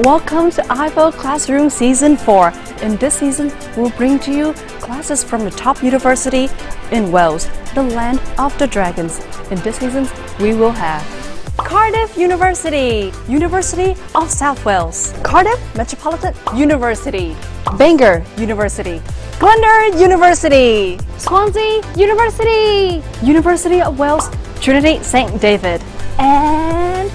Welcome to IFO Classroom Season 4. In this season, we'll bring to you classes from the top university in Wales, the land of the dragons. In this season, we will have Cardiff University, University of South Wales, Cardiff Metropolitan University, Bangor University, Glendur University, Swansea University, University of Wales, Trinity St. David, and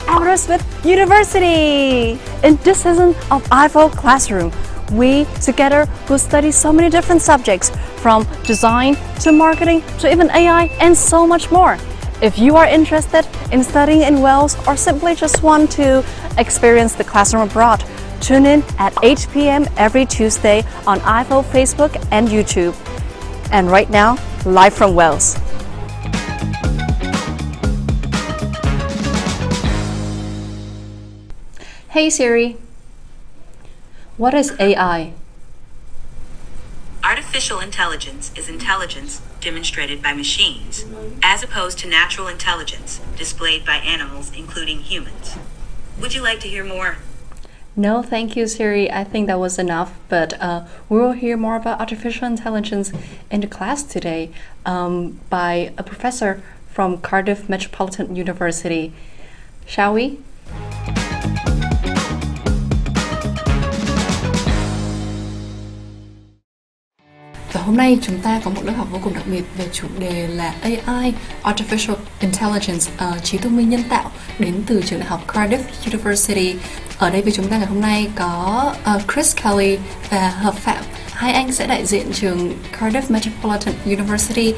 Aberystwyth University. In this season of IFO Classroom, we together will study so many different subjects, from design to marketing to even AI and so much more. If you are interested in studying in Wales or simply just want to experience the classroom abroad, tune in at 8 p.m. every Tuesday on IFO Facebook and YouTube. And right now, live from Wales. Hey Siri, what is AI? Artificial intelligence is intelligence demonstrated by machines, as opposed to natural intelligence displayed by animals, including humans. Would you like to hear more? No, thank you, Siri. I think that was enough. But we will hear more about artificial intelligence in the class today by a professor from Cardiff Metropolitan University. Shall we? Và hôm nay chúng ta có một lớp học vô cùng đặc biệt về chủ đề là AI, Artificial Intelligence, trí thông minh nhân tạo, đến từ trường đại học Cardiff University. Ở đây với chúng ta ngày hôm nay có Chris Kelly và Hợp Phạm. Hai anh sẽ đại diện trường Cardiff Metropolitan University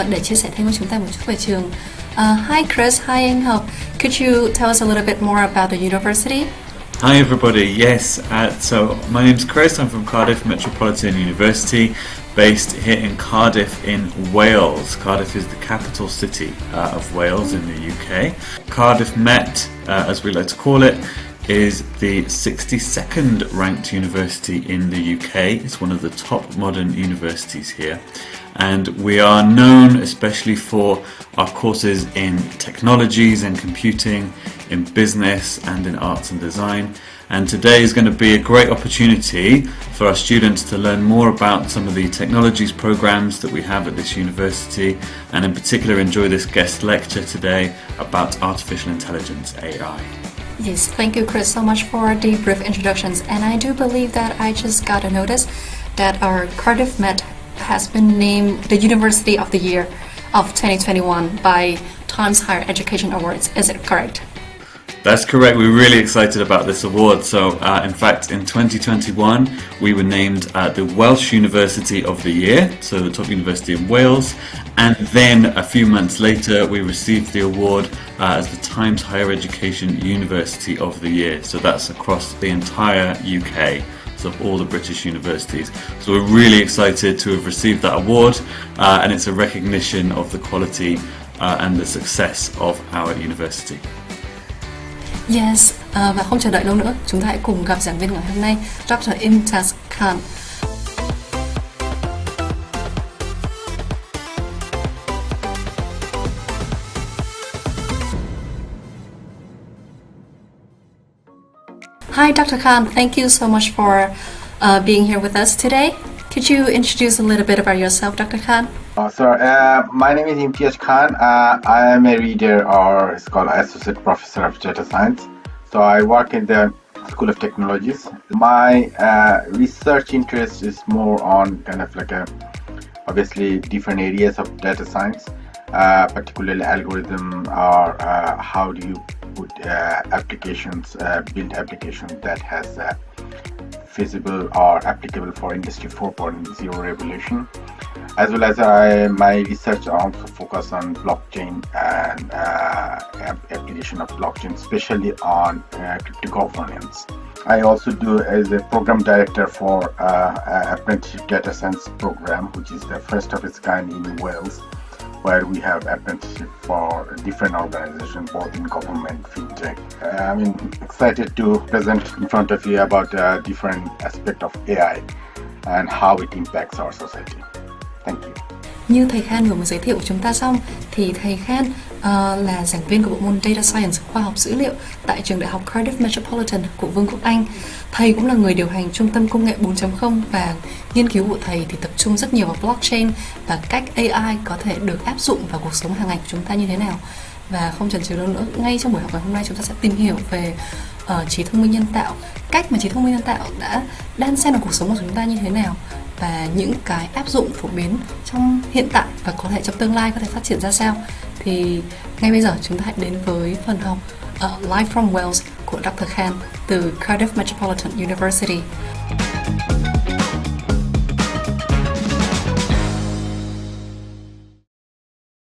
để chia sẻ thêm với chúng ta một chút về trường. Hi Chris, hi anh Hợp. Could you tell us a little bit more about the university? Hi everybody, yes, so my name's Chris, I'm from Cardiff Metropolitan University, based here in Cardiff in Wales. Cardiff is the capital city of Wales in the UK. Cardiff Met, as we like to call it, is the 62nd ranked university in the UK. It's one of the top modern universities here. And we are known especially for our courses in technologies and computing, in business and in arts and design. And today is going to be a great opportunity for our students to learn more about some of the technologies programs that we have at this university, and in particular enjoy this guest lecture today about artificial intelligence, AI. Yes, thank you Chris so much for the brief introductions. And I do believe that I just got a notice that our Cardiff Met has been named the University of the Year of 2021 by Times Higher Education Awards. Is it correct? That's correct. We're really excited about this award. So, in fact, in 2021, we were named the Welsh University of the Year, so the top university in Wales. And then a few months later, we received the award as the Times Higher Education University of the Year. So that's across the entire UK. Of all the British universities. So we're really excited to have received that award, and it's a recognition of the quality and the success of our university. Yes, và không chờ đợi lâu nữa, chúng ta hãy cùng gặp giảng viên ngày hôm nay, Dr. Imtiaz Khan. Hi, Dr. Khan. Thank you so much for being here with us today. Could you introduce a little bit about yourself, Dr. Khan? My name is Imtiaz Khan. I am a reader, or it's called Associate Professor of Data Science. So I work in the School of Technologies. My research interest is more on kind of like obviously different areas of data science, particularly algorithm, or how do you put applications, build applications that has feasible or applicable for Industry 4.0 revolution. As well as my research also focus on blockchain and application of blockchain, especially on crypto governance. I also do as a program director for apprenticeship data science program, which is the first of its kind in Wales, where we have apprenticeship for different organizations, both in government, fintech. I'm excited to present in front of you about different aspects of AI and how it impacts our society. Thank you. Như thầy Khan vừa mới giới thiệu của chúng ta xong thì thầy Khan là giảng viên của bộ môn Data Science, khoa học dữ liệu tại trường đại học Cardiff Metropolitan của Vương quốc Anh. Thầy cũng là người điều hành trung tâm công nghệ 4.0 và nghiên cứu của thầy thì tập trung rất nhiều vào blockchain và cách AI có thể được áp dụng vào cuộc sống hàng ngày của chúng ta như thế nào. Và không chần chừ đâu nữa, ngay trong buổi học ngày hôm nay chúng ta sẽ tìm hiểu về trí thông minh nhân tạo, cách mà trí thông minh nhân tạo đã đan xen vào cuộc sống của chúng ta như thế nào và những cái áp dụng phổ biến trong hiện tại và có thể trong tương lai có thể phát triển ra sao. Thì ngay bây giờ chúng ta hãy đến với phần học Live from Wales của Dr. Khan từ Cardiff Metropolitan University.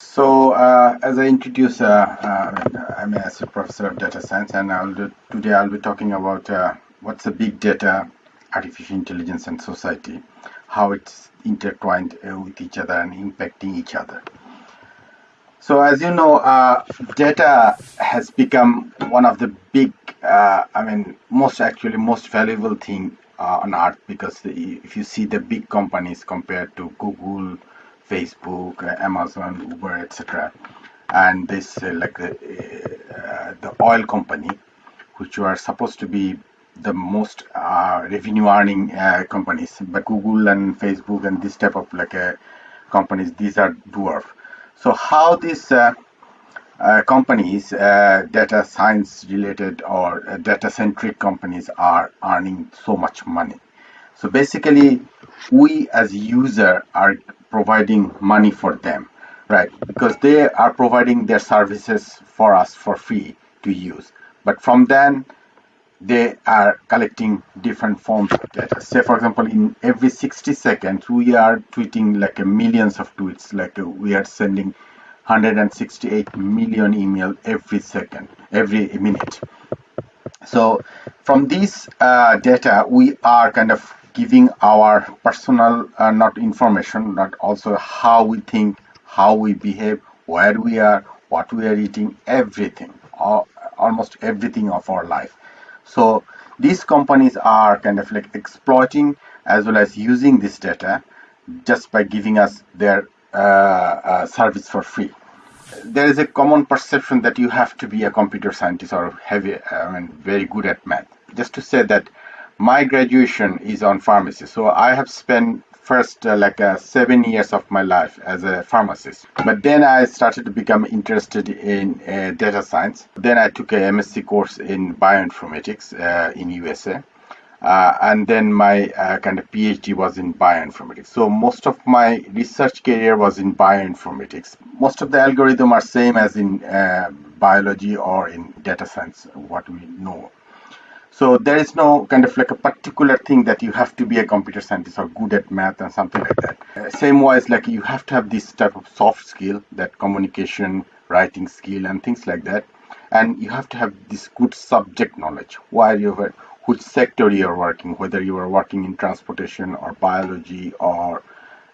So, as I introduced, I'm an associate professor of data science, and today I'll be talking about what's the big data, artificial intelligence, and society, how it's intertwined with each other and impacting each other. So, as you know, data has become one of the big, most valuable thing on earth, because if you see the big companies compared to Google, Facebook, Amazon, Uber, etc., and this the oil company, which are supposed to be the most revenue-earning companies, but Google and Facebook and this type of companies, these are dwarf. So how these companies, data science-related or data-centric companies, are earning so much money? So basically, we as user are providing money for them, right? Because they are providing their services for us for free to use. But from then, they are collecting different forms of data. Say, for example, in every 60 seconds, we are tweeting millions of tweets. We are sending 168 million emails every minute. So from this data, we are kind of giving our personal, not information, but also how we think, how we behave, where we are, what we are eating, everything, almost everything of our life. So these companies are kind of exploiting as well as using this data just by giving us their service for free. There is a common perception that you have to be a computer scientist or very good at math. Just to say that my graduation is on pharmacy, so I have spent first 7 years of my life as a pharmacist. But then I started to become interested in data science. Then I took a MSc course in bioinformatics in USA. And then my kind of PhD was in bioinformatics. So most of my research career was in bioinformatics. Most of the algorithm are same as in biology or in data science, what we know. So there is no kind of a particular thing that you have to be a computer scientist or good at math and something like that. Same wise, you have to have this type of soft skill, that communication, writing skill and things like that. And you have to have this good subject knowledge, which sector you are working, whether you are working in transportation or biology or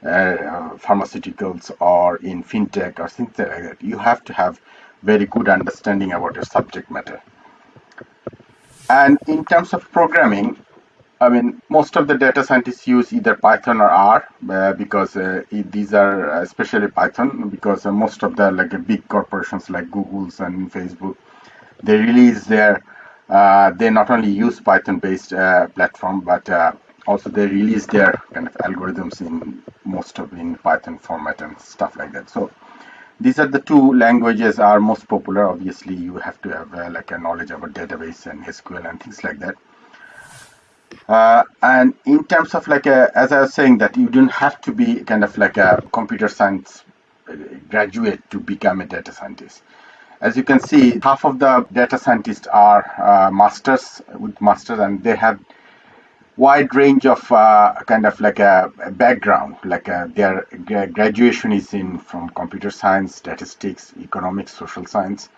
pharmaceuticals or in fintech or things like that. You have to have very good understanding about your subject matter. And in terms of programming, most of the data scientists use either Python or R because these are especially Python, because most of the big corporations like Google's and Facebook, they release their they not only use Python-based platform, but also they release their kind of algorithms in Python format and stuff like that. So these are the two languages are most popular. Obviously, you have to have a knowledge about database and SQL and things like that. And in terms of as I was saying, that you don't have to be kind of a computer science graduate to become a data scientist. As you can see, half of the data scientists are masters, and they have wide range of a background. Their graduation is from computer science, statistics, economics, social science,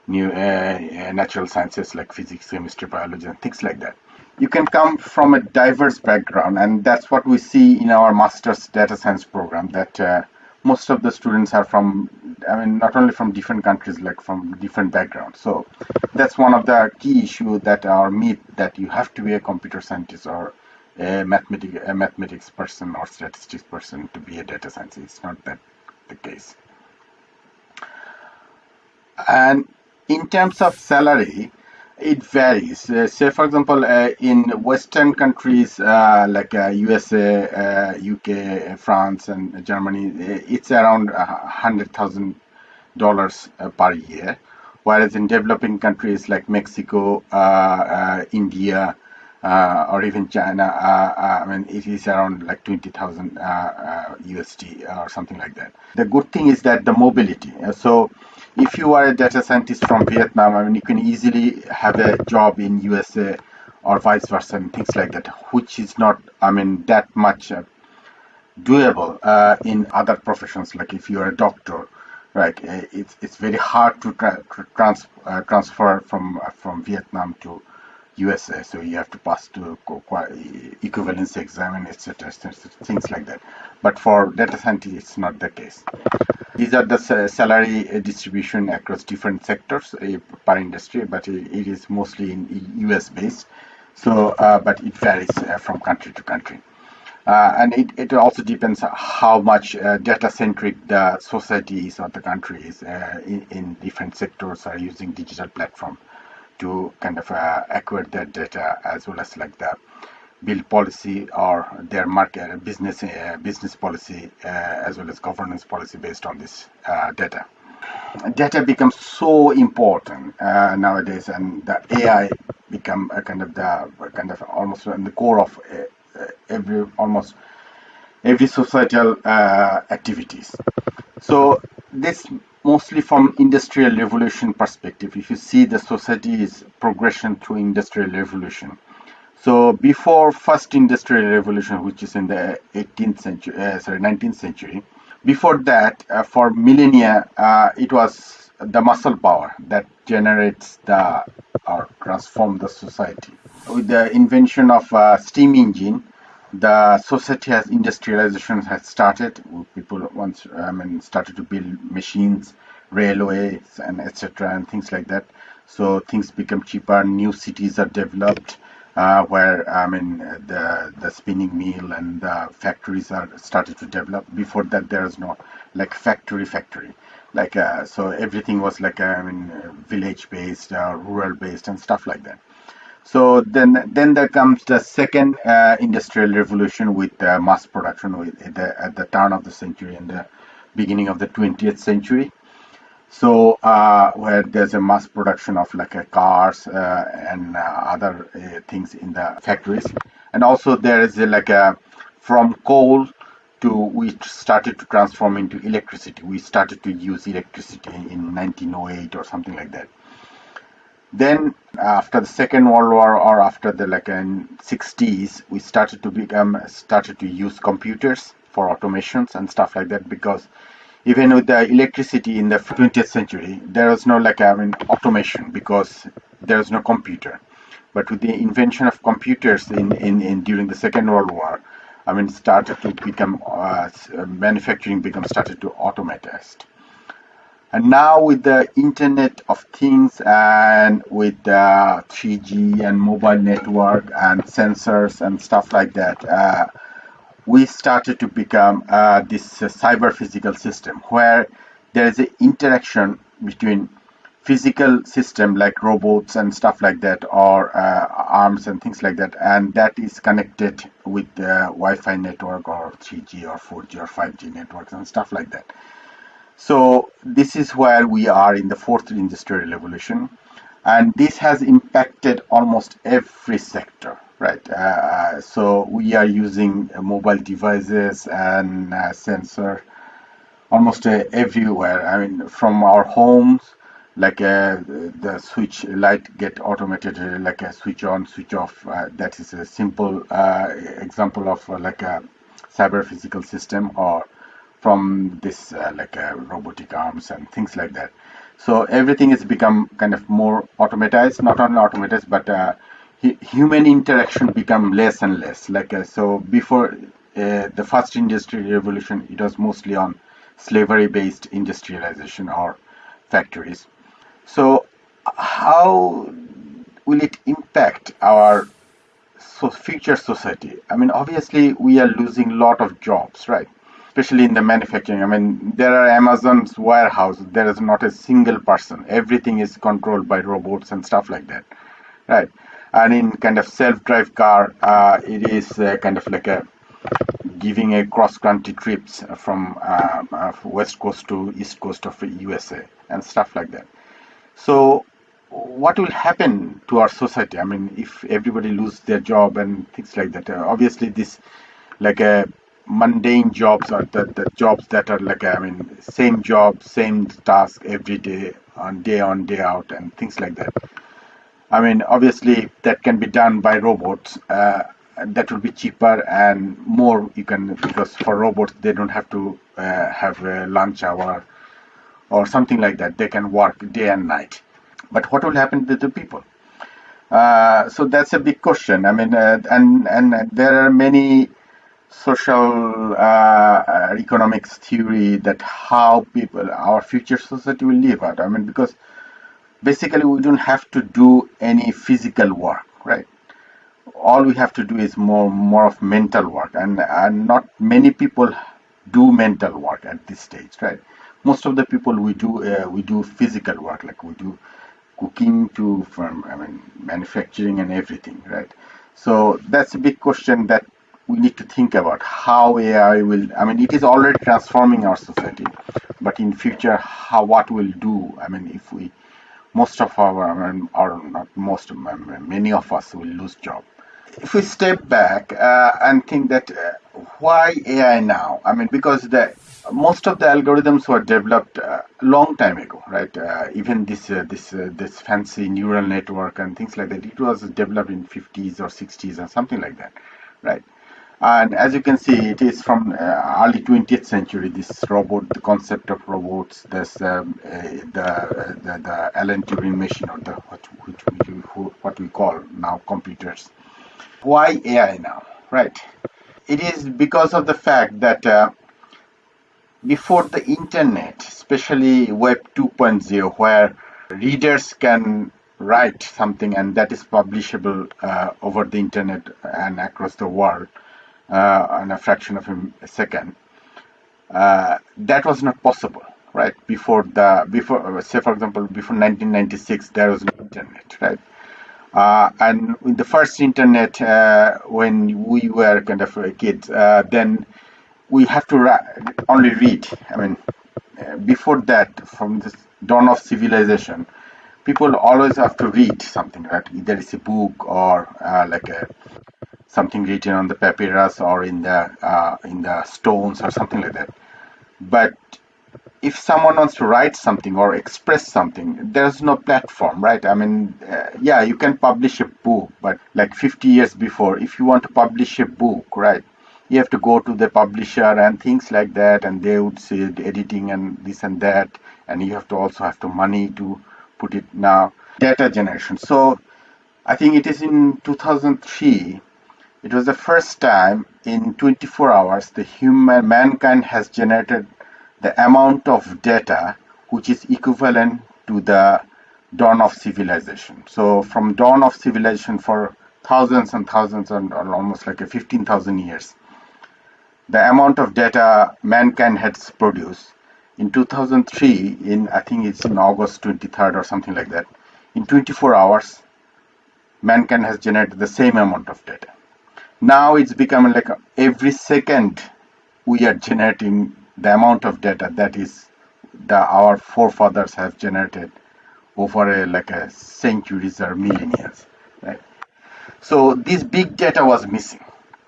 natural sciences like physics, chemistry, biology, and things like that. You can come from a diverse background, and that's what we see in our master's data science program, that most of the students are from, not only from different countries, from different backgrounds. So that's one of the key issues that are myth, that you have to be a computer scientist or a mathematics person or statistics person to be a data scientist. It's not that the case. And in terms of salary, it varies. Say, for example, in Western countries like USA, UK, France, and Germany, it's around $100,000 per year. Whereas in developing countries like Mexico, India, or even China, I mean, it is around like 20,000 USD or something like that. The good thing is that the mobility. So if you are a data scientist from Vietnam, I mean, you can easily have a job in USA or vice versa and things like that, which is not, I mean, that much doable in other professions. Like if you are a doctor, right? It's very hard to transfer from Vietnam to USA, so you have to pass to equivalency exam and etc. Things like that. But for data scientists, it's not the case. These are the salary distribution across different sectors per industry, but it is mostly in US based. So, but it varies from country to country. And it also depends how much data-centric the society is or the country is in different sectors are using digital platform to kind of acquire their data, as well as like the build policy or their market business policy, as well as governance policy based on this data. Data becomes so important nowadays, and the AI become kind of almost in the core of almost every societal activities. So this mostly from industrial revolution perspective. If you see the society's progression through industrial revolution. So before first industrial revolution, which is in the 19th century, before that, for millennia, it was the muscle power that generates or transform the society. With the invention of steam engine, the society has industrialization has started. People started to build machines, railways, and etc. and things like that. So things become cheaper. New cities are developed where the spinning mill and the factories are started to develop. Before that, there was no like factory. Like so everything was like village based, rural based, and stuff like that. So then there comes the second industrial revolution with mass production at the turn of the century and the beginning of the 20th century. So where there's a mass production of like cars and other things in the factories, and also there is from coal to we started to transform into electricity. We started to use electricity in 1908 or something like that. Then after the Second World War or after the 60s, we started to use computers for automations and stuff like that, because even with the electricity in the 20th century, there was no automation because there was no computer. But with the invention of computers during the Second World War, started to become manufacturing started to automatized. And now with the Internet of Things and with the 3G and mobile network and sensors and stuff like that, we started to become this cyber physical system where there is an interaction between physical system like robots and stuff like that, or arms and things like that, and that is connected with the Wi-Fi network or 3G or 4G or 5G networks and stuff like that. So this is where we are in the fourth industrial revolution, and this has impacted almost every sector, right? So we are using mobile devices and sensor almost everywhere. From our homes, the switch light get automated, like a switch on, switch off. That is a simple example of a cyber physical system, or from this robotic arms and things like that. So everything has become kind of more automatized, not only automatized, but human interaction become less and less. So before the first industrial revolution, it was mostly on slavery-based industrialization or factories. So how will it impact our future society, I mean, obviously we are losing a lot of jobs, right? Especially in the manufacturing. I mean, there are Amazon's warehouse. There is not a single person. Everything is controlled by robots and stuff like that, right? And in kind of self-drive car, it is kind of like a giving a cross-country trips from west coast to east coast of USA and stuff like that. So what will happen to our society? I mean, if everybody lose their job and things like that, obviously this like a mundane jobs or the jobs that are like, I mean, same job, same task every day, on, day out, and things like that. I mean, obviously that can be done by robots. That will be cheaper and more you can, because for robots they don't have to have a lunch hour or something like that. They can work day and night. But what will happen to the people? So that's a big question. I mean, and there are many social economics theory that how people, our future society will live out. I mean, because basically we don't have to do any physical work, right? All we have to do is more of mental work, and not many people do mental work at this stage, right? Most of the people we do physical work, like we do cooking to manufacturing and everything, right? So that's a big question that we need to think about how AI will, I mean, it is already transforming our society, but in future, what we'll do, I mean, if we, most of our, or not most, many of us will lose job. If we step back and think that why AI now? I mean, because most of the algorithms were developed a long time ago, right? Even this fancy neural network and things like that, it was developed in 50s or 60s or something like that, right? And as you can see, it is from early 20th century. This robot, the concept of robots, there's the Alan Turing machine, or what we call now computers. Why AI now, right? It is because of the fact that before the internet, especially Web 2.0, where readers can write something and that is publishable over the internet and across the world in a fraction of a second, that was not possible, right? Before say for example, before 1996, there was no internet, right? And with the first internet, when we were kind of kids, then we have to only read. I mean, before that, from the dawn of civilization, people always have to read something, right? Either it's a book or something written on the papyrus or in the stones or something like that. But if someone wants to write something or express something, there's no platform, right? I mean, yeah, you can publish a book, but like 50 years before, if you want to publish a book, right, you have to go to the publisher and things like that, and they would say the editing and this and that, and you have to also have the money to put it now. Data generation. So I think it is in 2003, it was the first time in 24 hours mankind has generated the amount of data which is equivalent to the dawn of civilization. So from dawn of civilization for thousands and thousands and almost like 15,000 years, the amount of data mankind has produced in 2003, I think it's in August 23rd or something like that, in 24 hours, mankind has generated the same amount of data. Now it's becoming like every second we are generating the amount of data that is our forefathers have generated over a centuries or millennia, right? So this big data was missing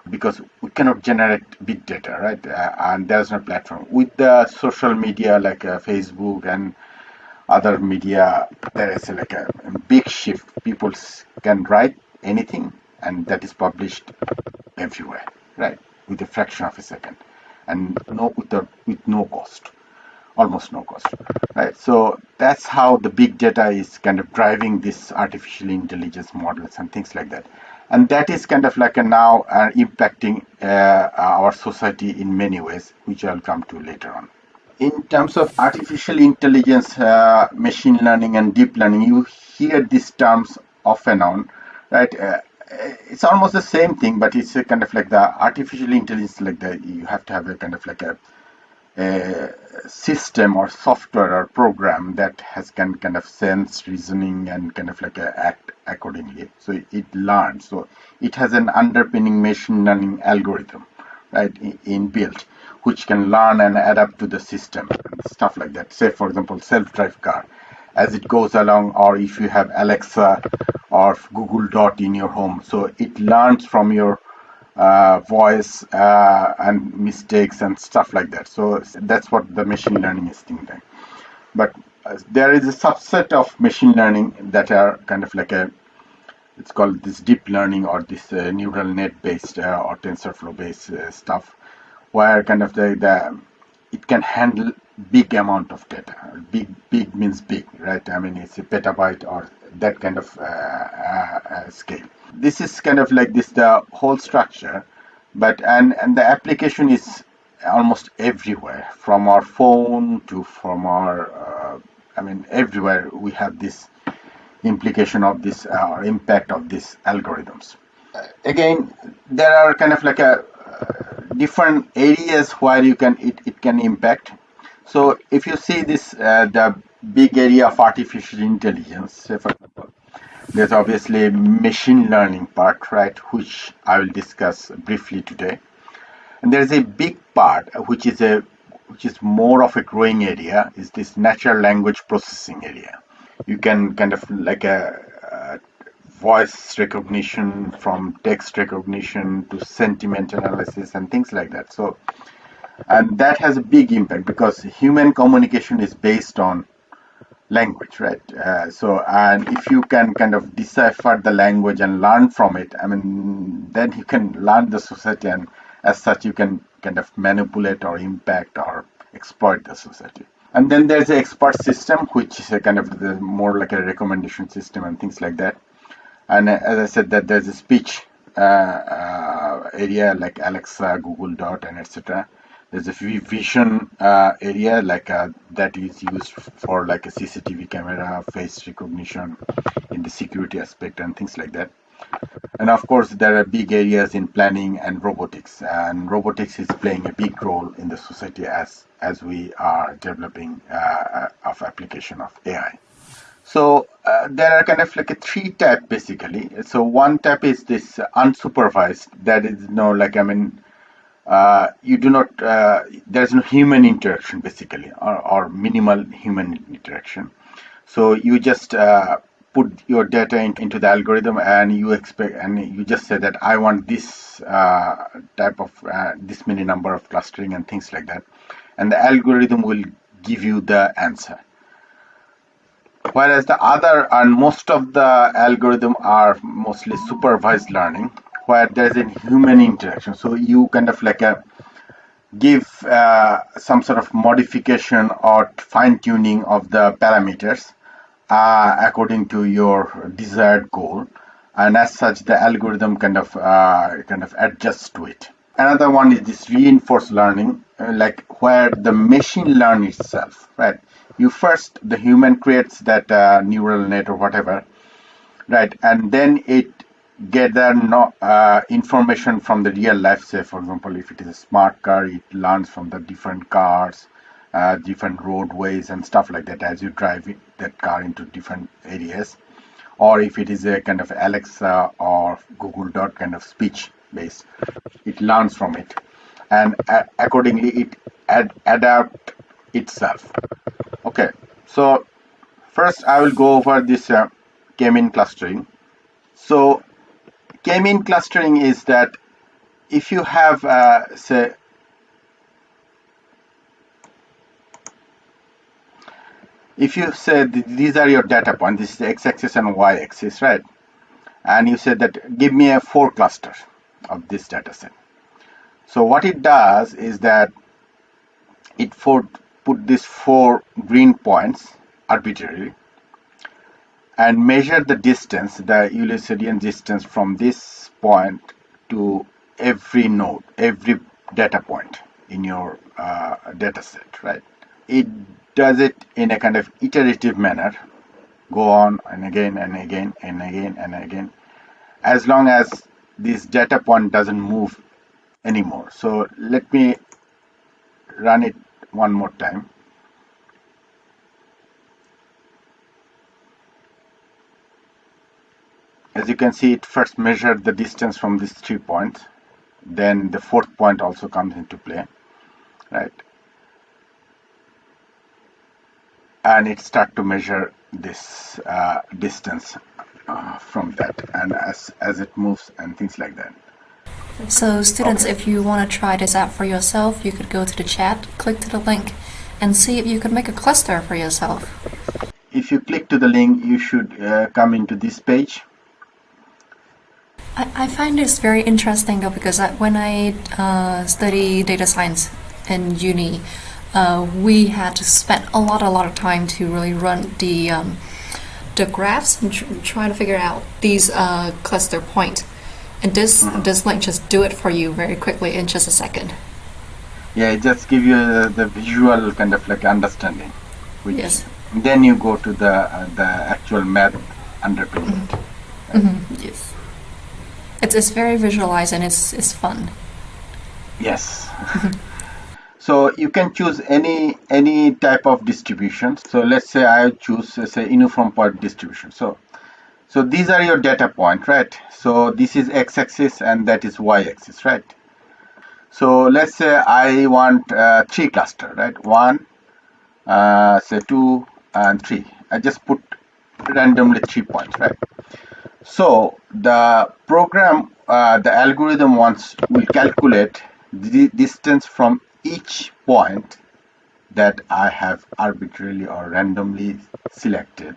because we cannot generate big data, right? And there's no platform. With the social media like Facebook and other media, there is a big shift. People can write anything and that is published everywhere, right? With a fraction of a second, and with no cost, almost no cost, right? So that's how the big data is kind of driving this artificial intelligence models and things like that. And that is kind of now impacting our society in many ways, which I'll come to later on. In terms of artificial intelligence, machine learning and deep learning, you hear these terms off and on, right? it's almost the same thing, but it's a kind of like the artificial intelligence, like the you have to have a kind of like a system or software or program that has kind of sense, reasoning, and kind of like act accordingly. So it learns. So it has an underpinning machine learning algorithm, right, inbuilt, which can learn and adapt to the system and stuff like that. Say, for example, self-drive car. As it goes along, or if you have Alexa or Google Dot in your home, so it learns from your voice and mistakes and stuff like that. So that's what the machine learning is thinking. But there is a subset of machine learning that are kind of like it's called this deep learning or this neural net based or TensorFlow based stuff, where kind of it can handle big amount of data. Big means big, right? I mean, it's a petabyte or that kind of scale. This is kind of like the whole structure, but and the application is almost everywhere, from our phone to from our everywhere we have this implication of this or impact of these algorithms. Again, there are kind of like different areas where it can impact. So if you see this the big area of artificial intelligence, say for example, there's obviously machine learning part, right, which I will discuss briefly today. And there's a big part which is more of a growing area, is this natural language processing area. You can kind of like a voice recognition, from text recognition to sentiment analysis and things like that. So, and that has a big impact because human communication is based on language, right? So, and if you can kind of decipher the language and learn from it, I mean, then you can learn the society, and as such, you can kind of manipulate or impact or exploit the society. And then there's the expert system, which is a kind of more like a recommendation system and things like that. And as I said, that there's a speech area like Alexa, Google Dot, and etc. There's a vision area like that is used for like a CCTV camera, face recognition in the security aspect and things like that. And of course, there are big areas in planning and robotics. And robotics is playing a big role in the society as we are developing of application of AI. So there are kind of like a three type basically. So one type is this unsupervised. That is you do not. There's no human interaction basically, or minimal human interaction. So you just put your data into the algorithm, and you just say that I want this type of this many number of clustering and things like that, and the algorithm will give you the answer. Whereas the other, and most of the algorithm are mostly supervised learning, where there's a human interaction. So you kind of like give some sort of modification or fine tuning of the parameters according to your desired goal, and as such the algorithm kind of adjusts to it. Another one is this reinforced learning, like where the machine learns itself, right? The human creates that neural net or whatever, right? And then it gather information from the real life. Say, for example, if it is a smart car, it learns from the different cars, different roadways and stuff like that as you drive that car into different areas. Or if it is a kind of Alexa or Google Dot kind of speech based, it learns from it, and accordingly it adapt itself. Okay, so first I will go over this k-mean clustering. So k-mean clustering is that if you have say if you say these are your data points, this is the x-axis and y-axis, right? And you say that give me a 4 clusters of this data set. So what it does is that it put these 4 green points arbitrarily and measure the distance, the Euclidean distance from this point to every node, every data point in your data set, right? It does it in a kind of iterative manner, go on and again and again and again and again. as long as this data point doesn't move anymore. So let me run it one more time. As you can see, it first measured the distance from these 3 points. Then the 4th point also comes into play, right? And it starts to measure this distance from that, and as it moves and things like that. So students, if you want to try this out for yourself, you could go to the chat, click to the link, and see if you could make a cluster for yourself. If you click to the link, you should come into this page. I find this very interesting though, because when I study data science in uni, we had to spend a lot of time to really run the graphs and try to figure out these cluster points. And this link just do it for you very quickly in just a second. Yeah, it just give you the visual kind of like understanding. Yes. Then you go to the actual math underpinning it. Mm-hmm. Yes. It's very visualized and it's fun. Yes. So you can choose any type of distribution. So let's say I choose say uniform point distribution. So these are your data point, right? So this is x-axis and that is y-axis, right? So let's say I want 3 cluster, right? 1, say 2 and 3. I just put randomly 3 points, right? So the program, the algorithm will calculate the distance from each point that I have arbitrarily or randomly selected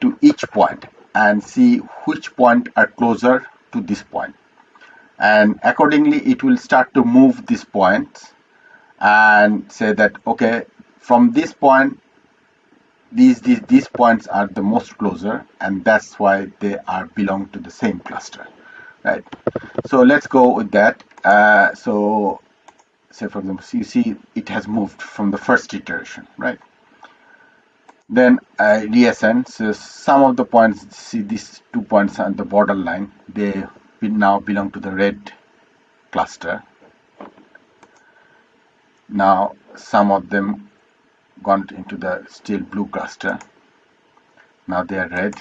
to each point and see which point are closer to this point. And accordingly, it will start to move these points and say that, okay, from this point, these points are the most closer, and that's why they belong to the same cluster, right? So let's go with that. So say for example, you see it has moved from the first iteration, right? Then I reassign. So some of the points, see these 2 points on the borderline, they now belong to the red cluster. Now some of them gone into the still blue cluster. Now they are red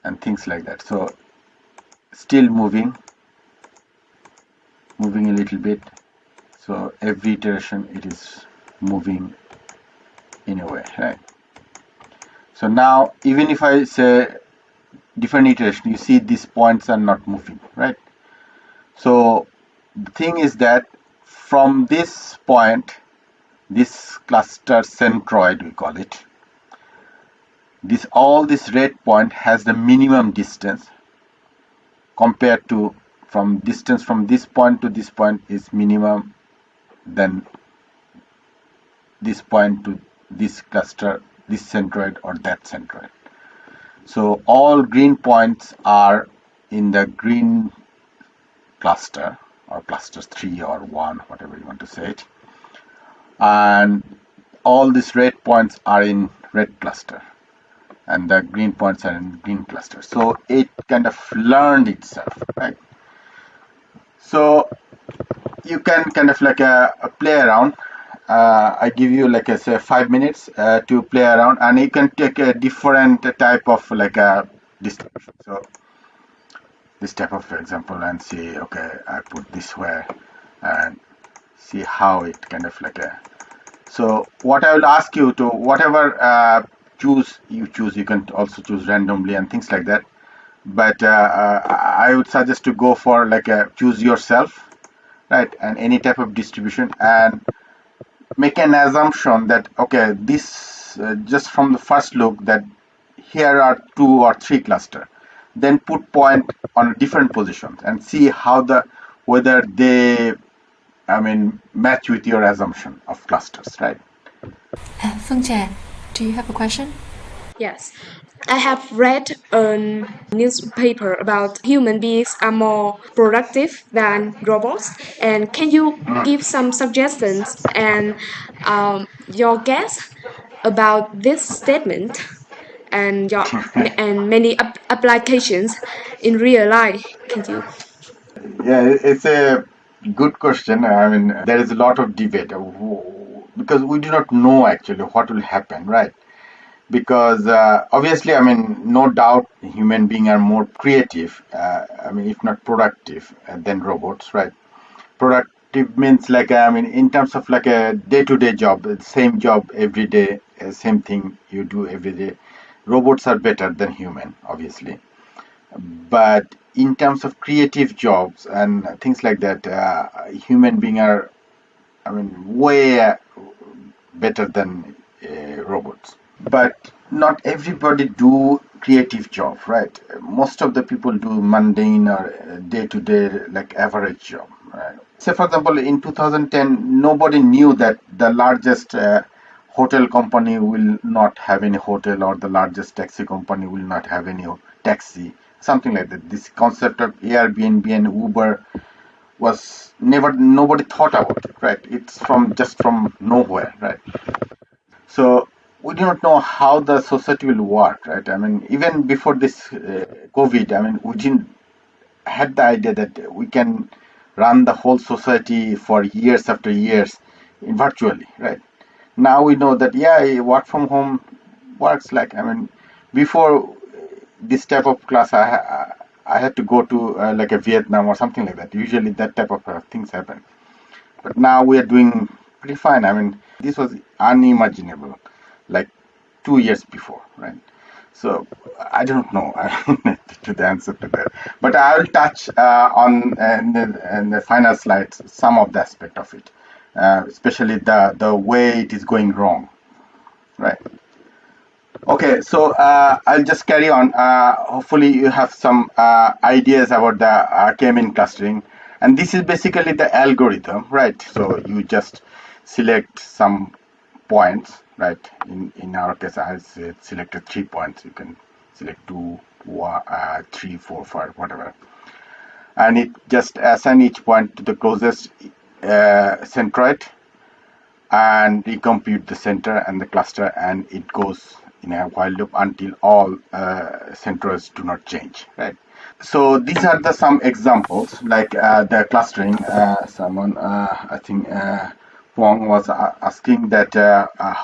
and things like that. So still moving a little bit. So every iteration it is moving in a way, right? So now even if I say different iteration, you see these points are not moving, right? So the thing is that from this point, this cluster centroid we call it, all this red point has the minimum distance compared to from distance from this point to this point is minimum than this point to this cluster, this centroid or that centroid. So all green points are in the green cluster or clusters 3 or 1, whatever you want to say it. And all these red points are in red cluster and the green points are in green cluster. So it kind of learned itself, right? So you can kind of like play around. I give you like say 5 minutes to play around, and you can take a different type of like a distribution. So this type of example and see, okay, I put this where and see how it kind of like so what I will ask you to, whatever you choose, you can also choose randomly and things like that. But I would suggest to go for like choose yourself, right? And any type of distribution, and make an assumption that, okay, this just from the first look that here are 2 or 3 cluster. Then put point on different positions and see how whether they match with your assumption of clusters, right? Phương Trà, do you have a question? Yes. I have read a newspaper about human beings are more productive than robots. And can you give some suggestions and your guess about this statement? and and many applications in real life? Can you? Yeah, it's a good question. I mean, there is a lot of debate because we do not know actually what will happen, right? Because obviously, I mean, no doubt human beings are more creative, I mean, if not productive than robots, right? Productive means like, I mean, in terms of like a day-to-day job, same job every day, same thing you do every day. Robots are better than human, obviously. But in terms of creative jobs and things like that, human beings are, I mean, way better than robots. But not everybody do creative job, right? Most of the people do mundane or day-to-day, like average job, right? Say, for example, in 2010, nobody knew that the largest hotel company will not have any hotel, or the largest taxi company will not have any taxi, something like that. This concept of Airbnb and Uber was nobody thought about it, right? It's just from nowhere, right? So we do not know how the society will work, right? I mean, even before this COVID, I mean, we didn't had the idea that we can run the whole society for years after years virtually, right? Now we know that, yeah, work from home works. Like, I mean, before this type of class, I had to go to like a Vietnam or something like that. Usually that type of things happen. But now we are doing pretty fine. I mean, this was unimaginable like 2 years before, right? So I don't know to the answer to that. But I will touch on in the final slides some of the aspect of it, especially the way it is going wrong, right? Okay, so I'll just carry on. Hopefully you have some ideas about the K-mean clustering. And this is basically the algorithm, right? So you just select some points, right? In our case, I selected 3 points. You can select 2, 3, 4, 5, whatever. And it just assign each point to the closest centroid and recompute the center and the cluster, and it goes in a while loop until all centroids do not change, right? So these are some examples, like the clustering. Someone, I think Wong was asking that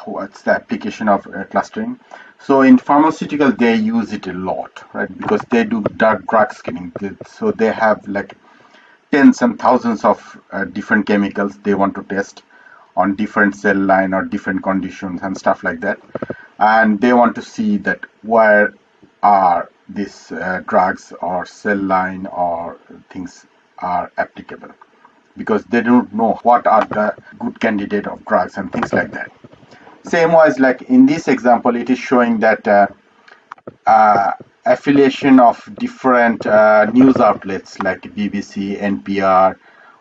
what's the application of clustering. So in pharmaceutical, they use it a lot, right? Because they do drug screening. So they have like tens and thousands of different chemicals they want to test on different cell line or different conditions and stuff like that. And they want to see that where are these drugs or cell line or things are applicable, because they don't know what are the good candidate of drugs and things like that. Same was like in this example, it is showing that affiliation of different news outlets like BBC, NPR,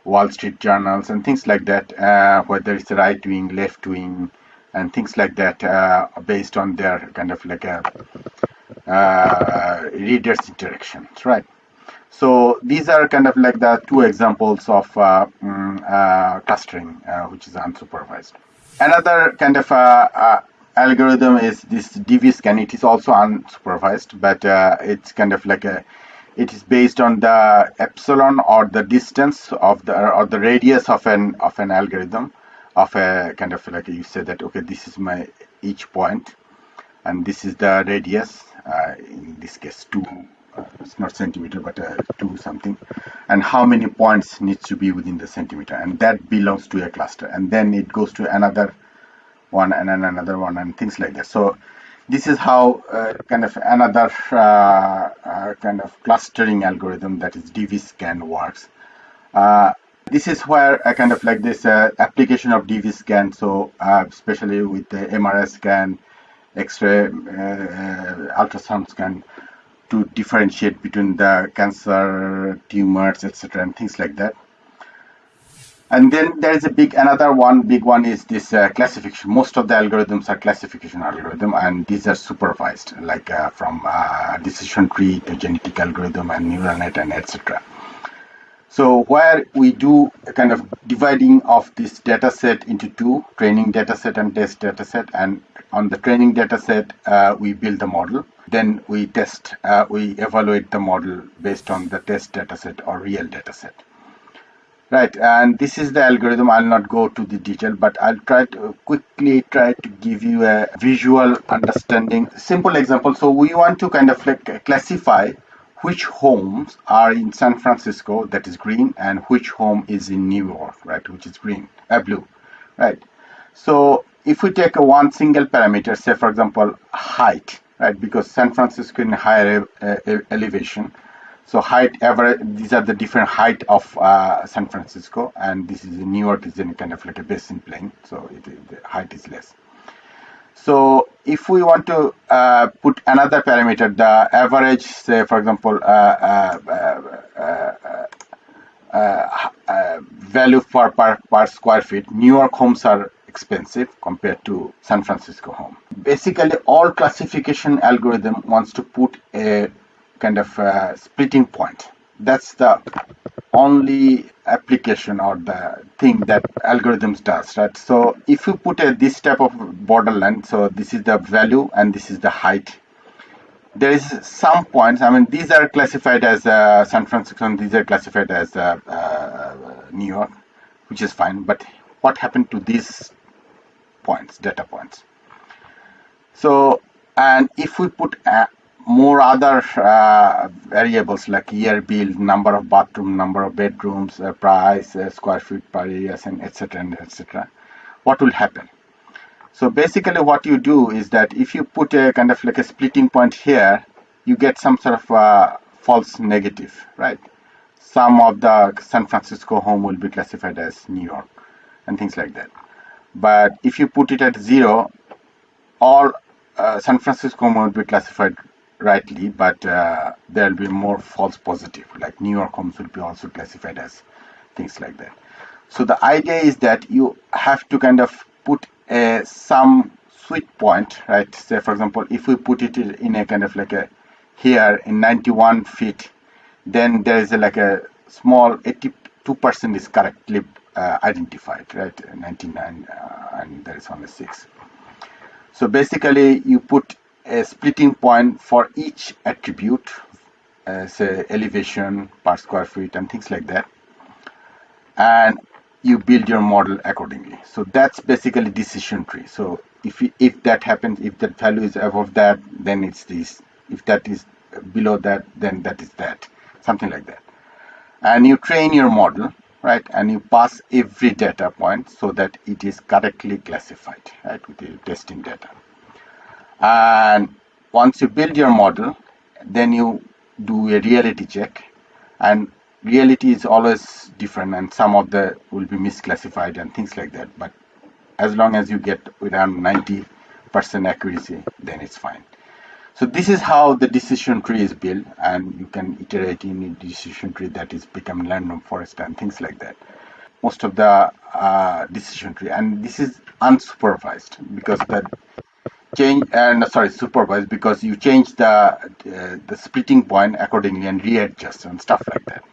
Wall Street journals and things like that, whether it's right wing, left wing, and things like that, based on their kind of like a readers' interactions, right? So these are kind of like the 2 examples of clustering, which is unsupervised. Another kind of algorithm is this DV scan. It is also unsupervised, but it's kind of like it is based on the epsilon or the distance of the radius of an algorithm, of a kind of like, you say that, okay, this is my each point, and this is the radius, in this case 2, it's not centimeter, but 2 something, and how many points needs to be within the centimeter, and that belongs to a cluster, and then it goes to another one and then another one and things like that. So this is how kind of another kind of clustering algorithm, that is DV scan, works. This is where I kind of like this application of DV scan. So especially with the MRI scan, X-ray, ultrasound scan, to differentiate between the cancer, tumors, etc., and things like that. And then there is another big one is this classification. Most of the algorithms are classification algorithm, and these are supervised, like from decision tree to genetic algorithm and neural net and etc. So where we do a kind of dividing of this data set into two, training data set and test data set, and on the training data set, we build the model. Then we test, we evaluate the model based on the test data set or real data set. Right, and this is the algorithm. I'll not go to the detail, but I'll quickly try to give you a visual understanding. Simple example. So we want to kind of like classify which homes are in San Francisco, that is green, and which home is in New York, right, which is green, blue, right? So if we take one single parameter, say for example height, right, because San Francisco in higher elevation, so height average, these are the different height of San Francisco, and this is in New York is in kind of like a basin plane, so the height is less. So if we want to put another parameter, the average, say for example, value per square feet, New York homes are expensive compared to San Francisco home. Basically, all classification algorithm wants to put a kind of splitting point. That's the only application or the thing that algorithms does, right? So if you put this type of borderline, so this is the value and this is the height, there is some points, I mean these are classified as San Francisco and these are classified as New York, which is fine, but what happened to these points, data points? So, and if we put more other variables like year build, number of bathroom, number of bedrooms, price, square feet per area, and etc., what will happen? So basically what you do is that if you put a kind of like a splitting point here, you get some sort of false negative, right? Some of the San Francisco home will be classified as New York and things like that. But if you put it at 0, all San Francisco home will be classified rightly, but there will be more false positive, like New York homes will be also classified as things like that. So the idea is that you have to kind of put some sweet point, right? Say for example, if we put it in a kind of like a here in 91 feet, then there is like a small 82% is correctly identified, right? 99 and there is only 6. So basically you put a splitting point for each attribute, say elevation per square feet and things like that, and you build your model accordingly. So that's basically decision tree. So if that happens, if that value is above that, then it's this. If that is below that, then that is that, something like that. And you train your model, right? And you pass every data point so that it is correctly classified, right, with the testing data. And once you build your model, then you do a reality check, and reality is always different, and some of the will be misclassified and things like that. But as long as you get around 90% accuracy, then it's fine. So this is how the decision tree is built, and you can iterate in a decision tree that is become random forest and things like that. Most of the decision tree, and this is unsupervised because the change and supervised because you change the splitting point accordingly and readjust and stuff like that.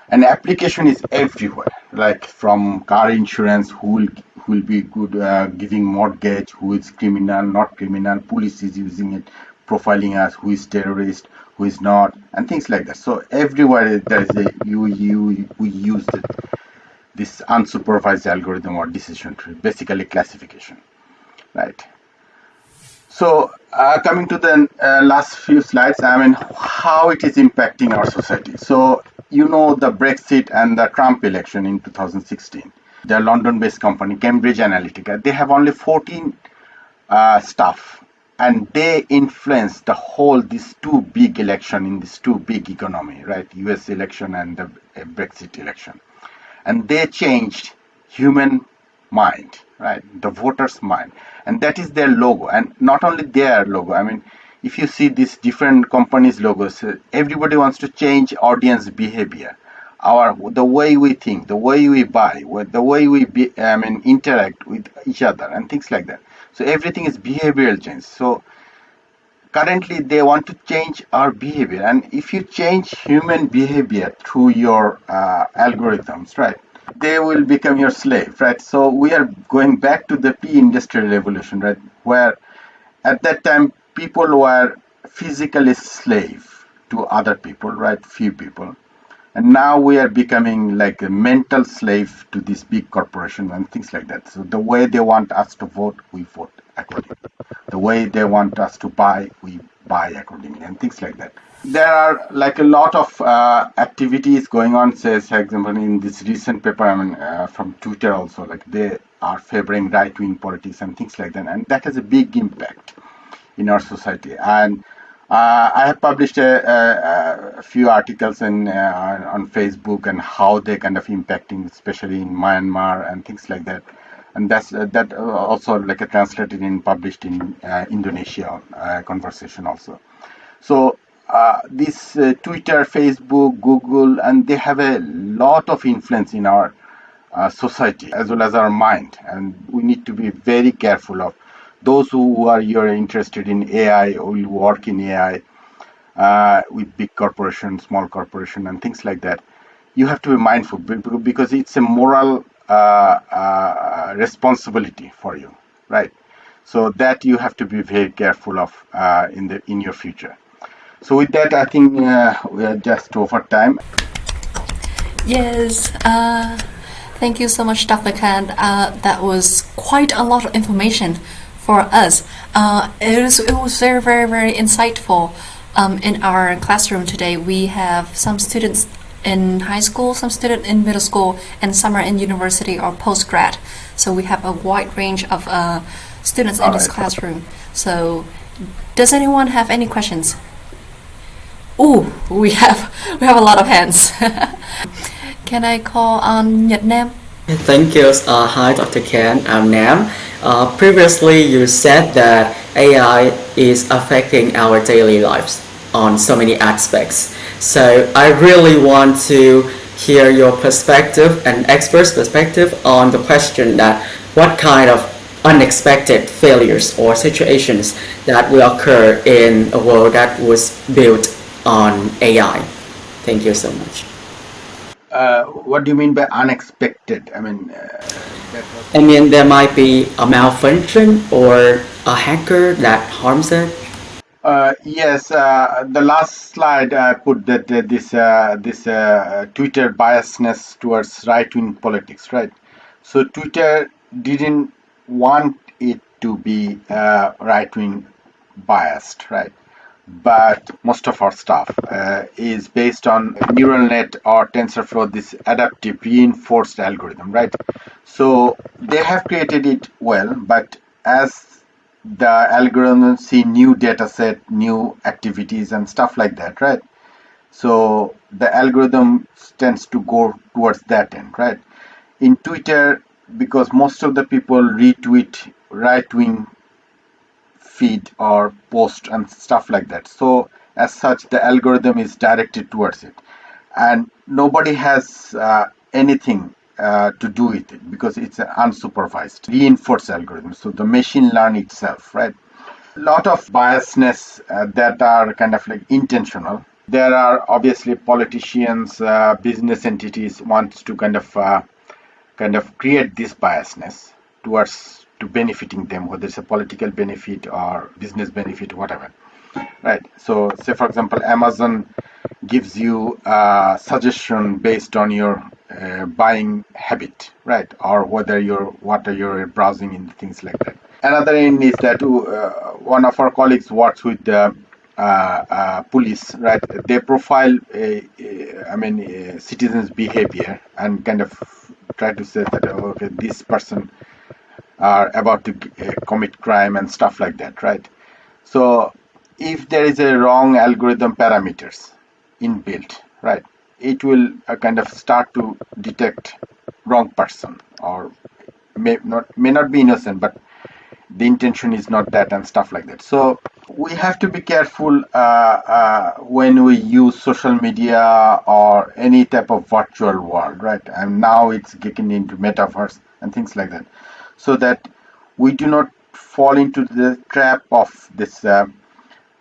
And application is everywhere, like from car insurance, who will be good giving mortgage, who is criminal, not criminal, police is using it, profiling us, who is terrorist, who is not, and things like that. So everywhere there is we use this unsupervised algorithm or decision tree, basically classification, right? So coming to the last few slides, I mean how it is impacting our society. So you know the Brexit and the Trump election in 2016. The London-based company Cambridge Analytica, they have only 14 staff, and they influence the whole these two big election in this two big economy, right? US election and the Brexit election, and they changed human mind, right? The voters' mind, and that is their logo, and not only their logo. I mean, if you see these different companies' logos, everybody wants to change audience behavior, the way we think, the way we buy, the way we interact with each other, and things like that. So everything is behavioral change. So currently they want to change our behavior, and if you change human behavior through your algorithms, right, they will become your slave, right? So we are going back to the pre-industrial revolution, right, where at that time people were physically slave to other people, right, few people. And now we are becoming like a mental slave to these big corporations and things like that. So the way they want us to vote, we vote accordingly. The way they want us to buy, we buy accordingly, and things like that. There are like a lot of activities going on. Say, for example, in this recent paper, from Twitter also, like they are favoring right-wing politics and things like that, and that has a big impact in our society. And I have published a few articles on Facebook and how they're kind of impacting, especially in Myanmar and things like that. And that also like translated and published in Indonesia conversation also. So this Twitter, Facebook, Google, and they have a lot of influence in our society as well as our mind, and we need to be very careful of those who are you're interested in AI or will work in AI with big corporations, small corporation, and things like that. You have to be mindful because it's a moral responsibility for you, right? So that you have to be very careful of in your future. So with that, I think we are just over time. Yes, thank you so much, Dr. Khan. That was quite a lot of information for us. It was very, very, very insightful. In our classroom today, we have some students in high school, some students in middle school, and some are in university or postgrad. So we have a wide range of students in this classroom. So does anyone have any questions? Oh, we have a lot of hands. Can I call on Nhật Nam? Thank you. Hi, Dr. Khan. I'm Nam. Previously, you said that AI is affecting our daily lives on so many aspects. So I really want to hear your perspective and expert's perspective on the question that what kind of unexpected failures or situations that will occur in a world that was built on AI. Thank you so much. What do you mean by unexpected? There might be a malfunction or a hacker that harms it. Yes, the last slide I put that this Twitter biasness towards right-wing politics, right? So Twitter didn't want it to be right-wing biased, right? But most of our stuff is based on neural net or TensorFlow, this adaptive reinforced algorithm, right? So they have created it well, but as the algorithm see new data set, new activities and stuff like that, right? So the algorithm tends to go towards that end, right? In Twitter, because most of the people retweet right-wing feed or post and stuff like that. So as such, the algorithm is directed towards it. And nobody has anything to do with it because it's an unsupervised, reinforced algorithm. So the machine learn itself, right? A lot of biasness that are kind of like intentional. There are obviously politicians, business entities wants to kind of create this biasness towards to benefiting them, whether it's a political benefit or business benefit, whatever, right? So say for example, Amazon gives you a suggestion based on your buying habit, right? Or whether what are your browsing and things like that. Another end is that one of our colleagues works with the police, right? They profile citizens' behavior and kind of try to say that okay, this person are about to commit crime and stuff like that, right? So if there is a wrong algorithm parameters inbuilt, right, it will kind of start to detect wrong person, or may not be innocent, but the intention is not that and stuff like that. So we have to be careful when we use social media or any type of virtual world, right? And now it's getting into metaverse and things like that, so that we do not fall into the trap of this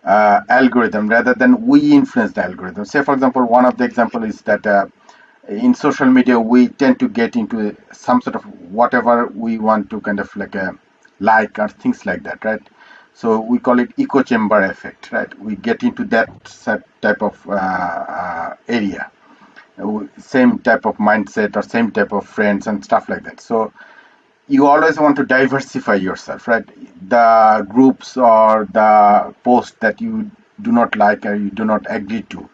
algorithm rather than we influence the algorithm. Say, for example, one of the example is that in social media we tend to get into some sort of whatever we want to kind of like or things like that, right? So we call it echo chamber effect, right? We get into that type of area, same type of mindset or same type of friends and stuff like that. So you always want to diversify yourself, right? The groups or the posts that you do not like or you do not agree to,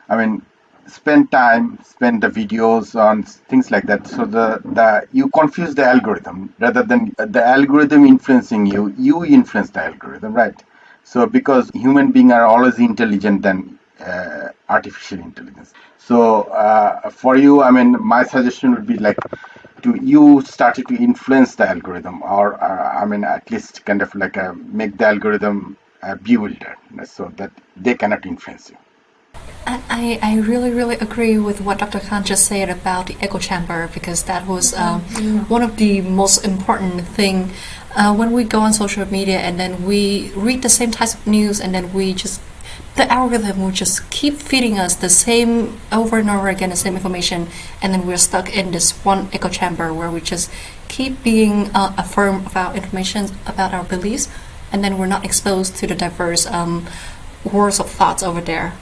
I mean, spend the videos on things like that. So the you confuse the algorithm rather than the algorithm influencing you. You influence the algorithm, right? So because human beings are always intelligent than artificial intelligence. So for you, I mean, my suggestion would be you started to influence the algorithm, or I mean, at least kind of make the algorithm bewildered, so that they cannot influence you. I really agree with what Dr. Khan just said about the echo chamber, because that was one of the most important thing when we go on social media and then we read the same types of news, and then the algorithm will just keep feeding us the same over and over again, the same information, and then we're stuck in this one echo chamber where we just keep being affirmed about information, about our beliefs, and then we're not exposed to the diverse worlds of thoughts over there.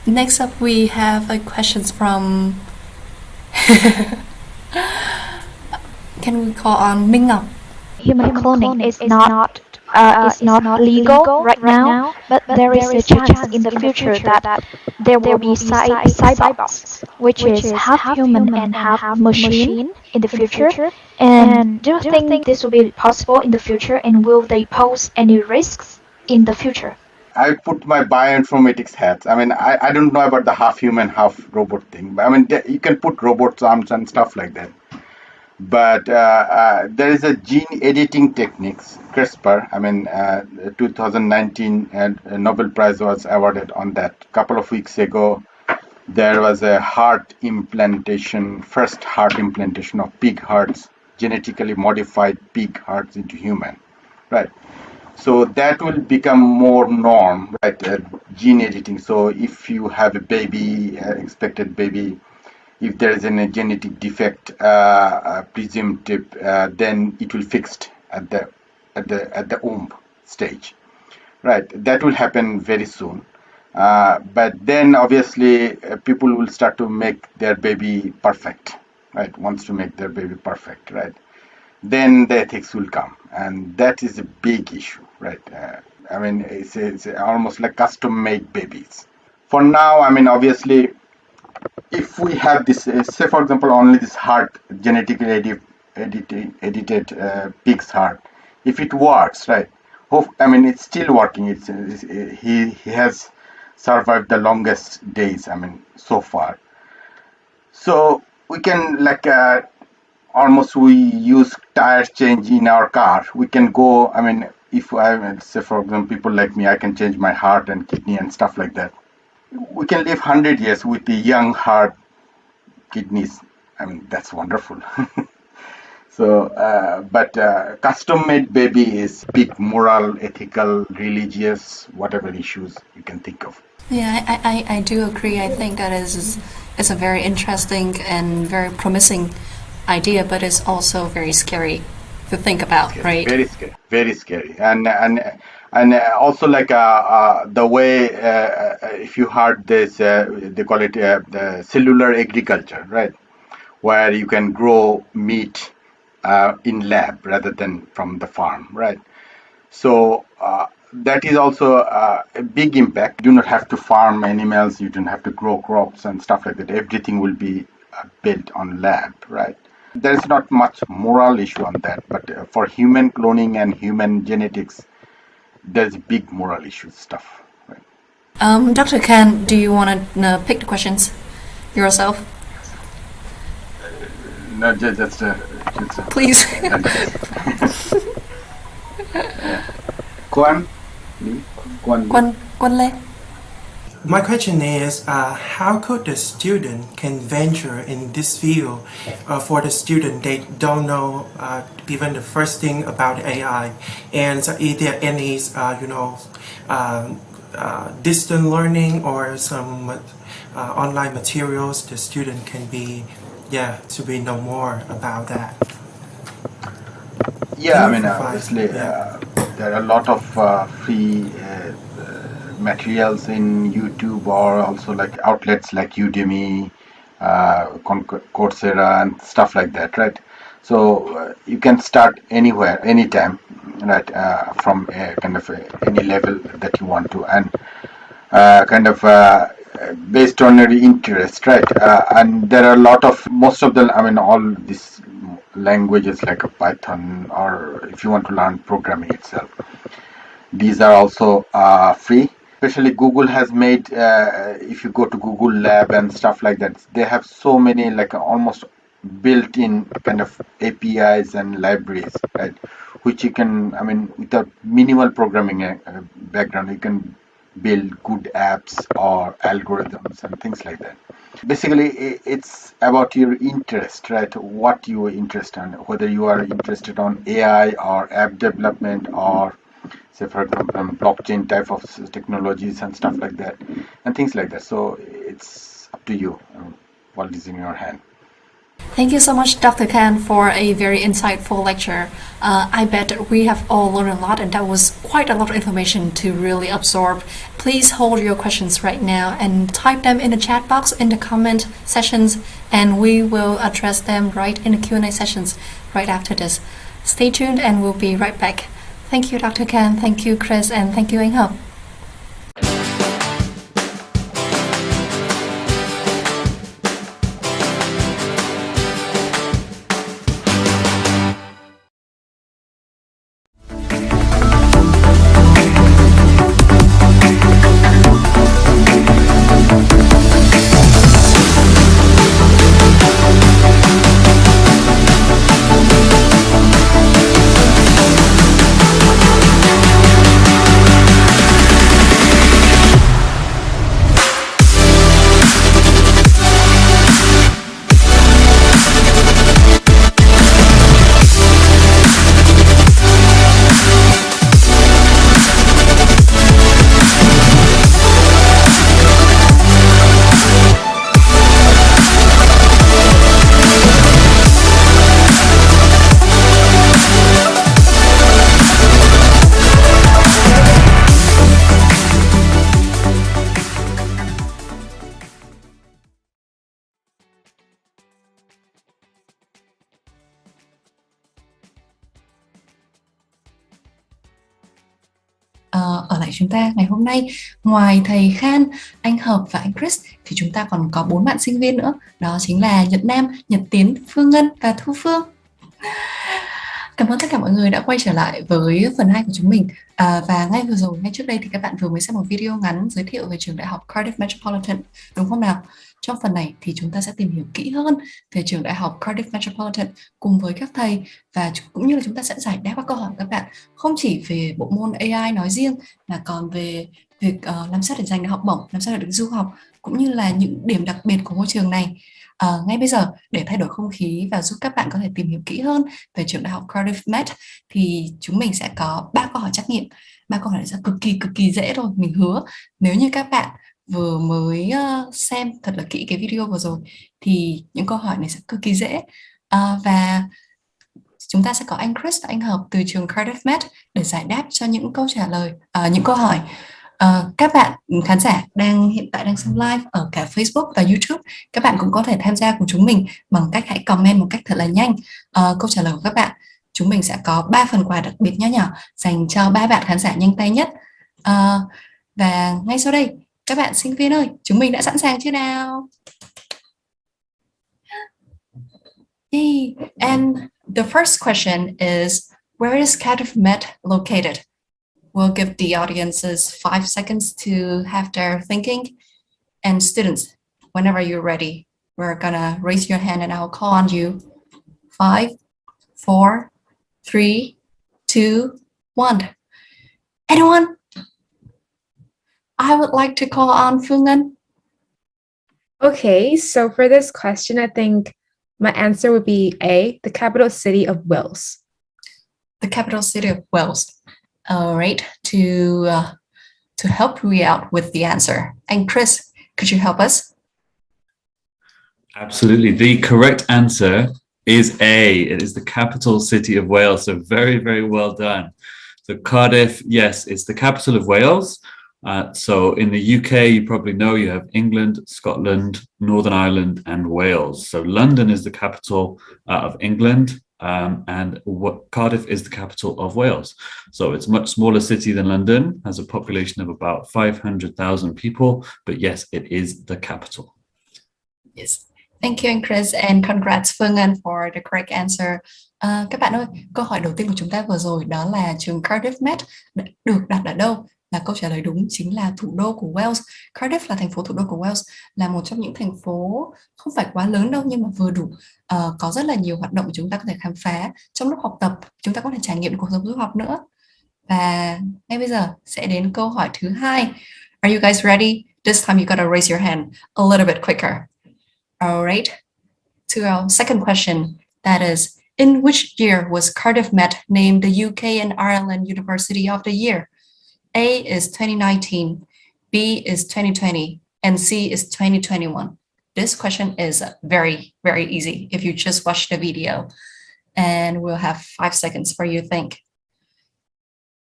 Next up, we have questions from can we call on Minh Ngọc? Human cloning is not legal right now, but there is a chance in the future that there will be cyborgs, which is half human and half machine in the future. And do you think this will be possible in the future, and will they pose any risks in the future? I put my bioinformatics hat. I mean, I don't know about the half human, half robot thing. But I mean, you can put robot arms and stuff like that. But there is a gene editing techniques, CRISPR. I mean, 2019 Nobel Prize was awarded on that. A couple of weeks ago, there was a first heart implantation of pig hearts, genetically modified pig hearts into human, right? So that will become more norm, right? Gene editing. So if you have a baby, expected baby, if there is a genetic defect, presumptive, then it will fixed at the womb stage, right? That will happen very soon. But then obviously people will start to make their baby perfect, right? Wants to make their baby perfect, right? Then the ethics will come, and that is a big issue, right? I mean, it's almost like custom-made babies. For now, I mean, obviously, if we have this, say for example, only this heart, genetically edited pig's heart, if it works, right? I mean, it's still working. He has survived the longest days, I mean, so far. So we can almost we use tire change in our car. We can go, I mean, if I say, for example, people like me, I can change my heart and kidney and stuff like that. We can live 100 years with the young heart, kidneys. I mean, that's wonderful. So, but custom-made baby is big moral, ethical, religious, whatever issues you can think of. Yeah, I do agree. I think that is a very interesting and very promising idea, but it's also very scary to think about, right? Very scary, and also the way if you heard this, they call it the cellular agriculture, right? Where you can grow meat in lab rather than from the farm, right? So that is also a big impact. You do not have to farm animals, you don't have to grow crops and stuff like that. Everything will be built on lab, right? There's not much moral issue on that, but for human cloning and human genetics, there's big moral issue stuff. Right? Dr. Khan, do you want to pick the questions yourself? No, just please. Quan Lê. My question is, how could the student can venture in this field for the student they don't know even the first thing about AI, and is there any distant learning or some online materials the student can be to be know more about that? Yeah, I mean, obviously, there are a lot of free materials in YouTube, or also like outlets like Udemy, Coursera, and stuff like that, right? So you can start anywhere, anytime, right? From any level that you want to, and based on your interest, right? And there are a lot of, most of the, I mean, all these languages like a Python, or if you want to learn programming itself, these are also free. Especially Google has made, if you go to Google Lab and stuff like that, they have so many like almost built-in kind of APIs and libraries, right? Which you can, I mean, without minimal programming background, you can build good apps or algorithms and things like that. Basically, it's about your interest, right? What you are interested in, whether you are interested on AI or app development, or say for example blockchain type of technologies and stuff like that, and things like that. So it's up to you. What is in your hand. Thank you so much, Dr. Khan, for a very insightful lecture. I bet that we have all learned a lot, and that was quite a lot of information to really absorb. Please hold your questions right now and type them in the chat box in the comment sessions, and we will address them right in the Q&A sessions right after this. Stay tuned and we'll be right back. Thank you, Dr. Khan. Thank you, Chris, and thank you, Anh Hop. Ở lại chúng ta ngày hôm nay, ngoài thầy Khan, anh Hợp và anh Chris thì chúng ta còn có 4 bạn sinh viên nữa. Đó chính là Nhật Nam, Nhật Tiến, Phương Ngân và Thu Phương. Cảm ơn tất cả mọi người đã quay trở lại với phần 2 của chúng mình. Và ngay vừa rồi, ngay trước đây thì các bạn vừa mới xem một video ngắn giới thiệu về trường đại học Cardiff Metropolitan, đúng không nào? Trong phần này thì chúng ta sẽ tìm hiểu kỹ hơn về trường đại học Cardiff Metropolitan cùng với các thầy, và cũng như là chúng ta sẽ giải đáp các câu hỏi của các bạn, không chỉ về bộ môn AI nói riêng mà còn về việc làm sao để giành được học bổng, làm sao để được du học, cũng như là những điểm đặc biệt của ngôi trường này. Ngay bây giờ, để thay đổi không khí và giúp các bạn có thể tìm hiểu kỹ hơn về trường đại học Cardiff Met, thì chúng mình sẽ có 3 câu hỏi trắc nghiệm. 3 câu hỏi này sẽ cực kỳ dễ thôi, mình hứa. Nếu như các bạn vừa mới xem thật là kỹ cái video vừa rồi thì những câu hỏi này sẽ cực kỳ dễ. Và chúng ta sẽ có anh Chris và anh Hợp từ trường Cardiff Met để giải đáp cho những câu trả lời, những câu hỏi. Các bạn khán giả hiện tại đang xem live ở cả Facebook và YouTube, các bạn cũng có thể tham gia cùng chúng mình bằng cách hãy comment một cách thật là nhanh câu trả lời của các bạn. Chúng mình sẽ có 3 phần quà đặc biệt nhỏ dành cho 3 bạn khán giả nhanh tay nhất. Và ngay sau đây, các bạn sinh viên ơi, chúng mình đã sẵn sàng chưa nào? Yay. And the first question is, where is Cardiff Met located? We'll give the audiences 5 seconds to have their thinking. And students, whenever you're ready, we're gonna raise your hand and I'll call on you. 5, 4, 3, 2, 1. Anyone? I would like to call on Phương Ngân. Okay, so for this question, I think my answer would be A, the capital city of Wales. The capital city of Wales. All right, to help we out with the answer. And Chris, could you help us? Absolutely. The correct answer is A. It is the capital city of Wales. So very, very well done. So Cardiff, yes, it's the capital of Wales. So in the UK, you probably know you have England, Scotland, Northern Ireland, and Wales. So London is the capital of England, and Cardiff is the capital of Wales. So it's a much smaller city than London, has a population of about 500,000 people, but yes, it is the capital. Yes. Thank you, and Chris, and congrats Phương Ngân for the correct answer. Các bạn ơi, câu hỏi đầu tiên của chúng ta vừa rồi đó là trường Cardiff Met được đặt ở đâu? Là câu trả lời đúng chính là thủ đô của Wales. Cardiff là thành phố thủ đô của Wales, là một trong những thành phố không phải quá lớn đâu nhưng mà vừa đủ, có rất là nhiều hoạt động chúng ta có thể khám phá trong lúc học tập, chúng ta có thể trải nghiệm cuộc sống du học nữa. Và ngay bây giờ sẽ đến câu hỏi thứ hai. Are you guys ready? This time you gotta raise your hand a little bit quicker. All right. To our second question, that is, in which year was Cardiff Met named the UK and Ireland University of the Year? A is 2019, B is 2020, and C is 2021. This question is very, very easy if you just watch the video. And we'll have 5 seconds for you to think.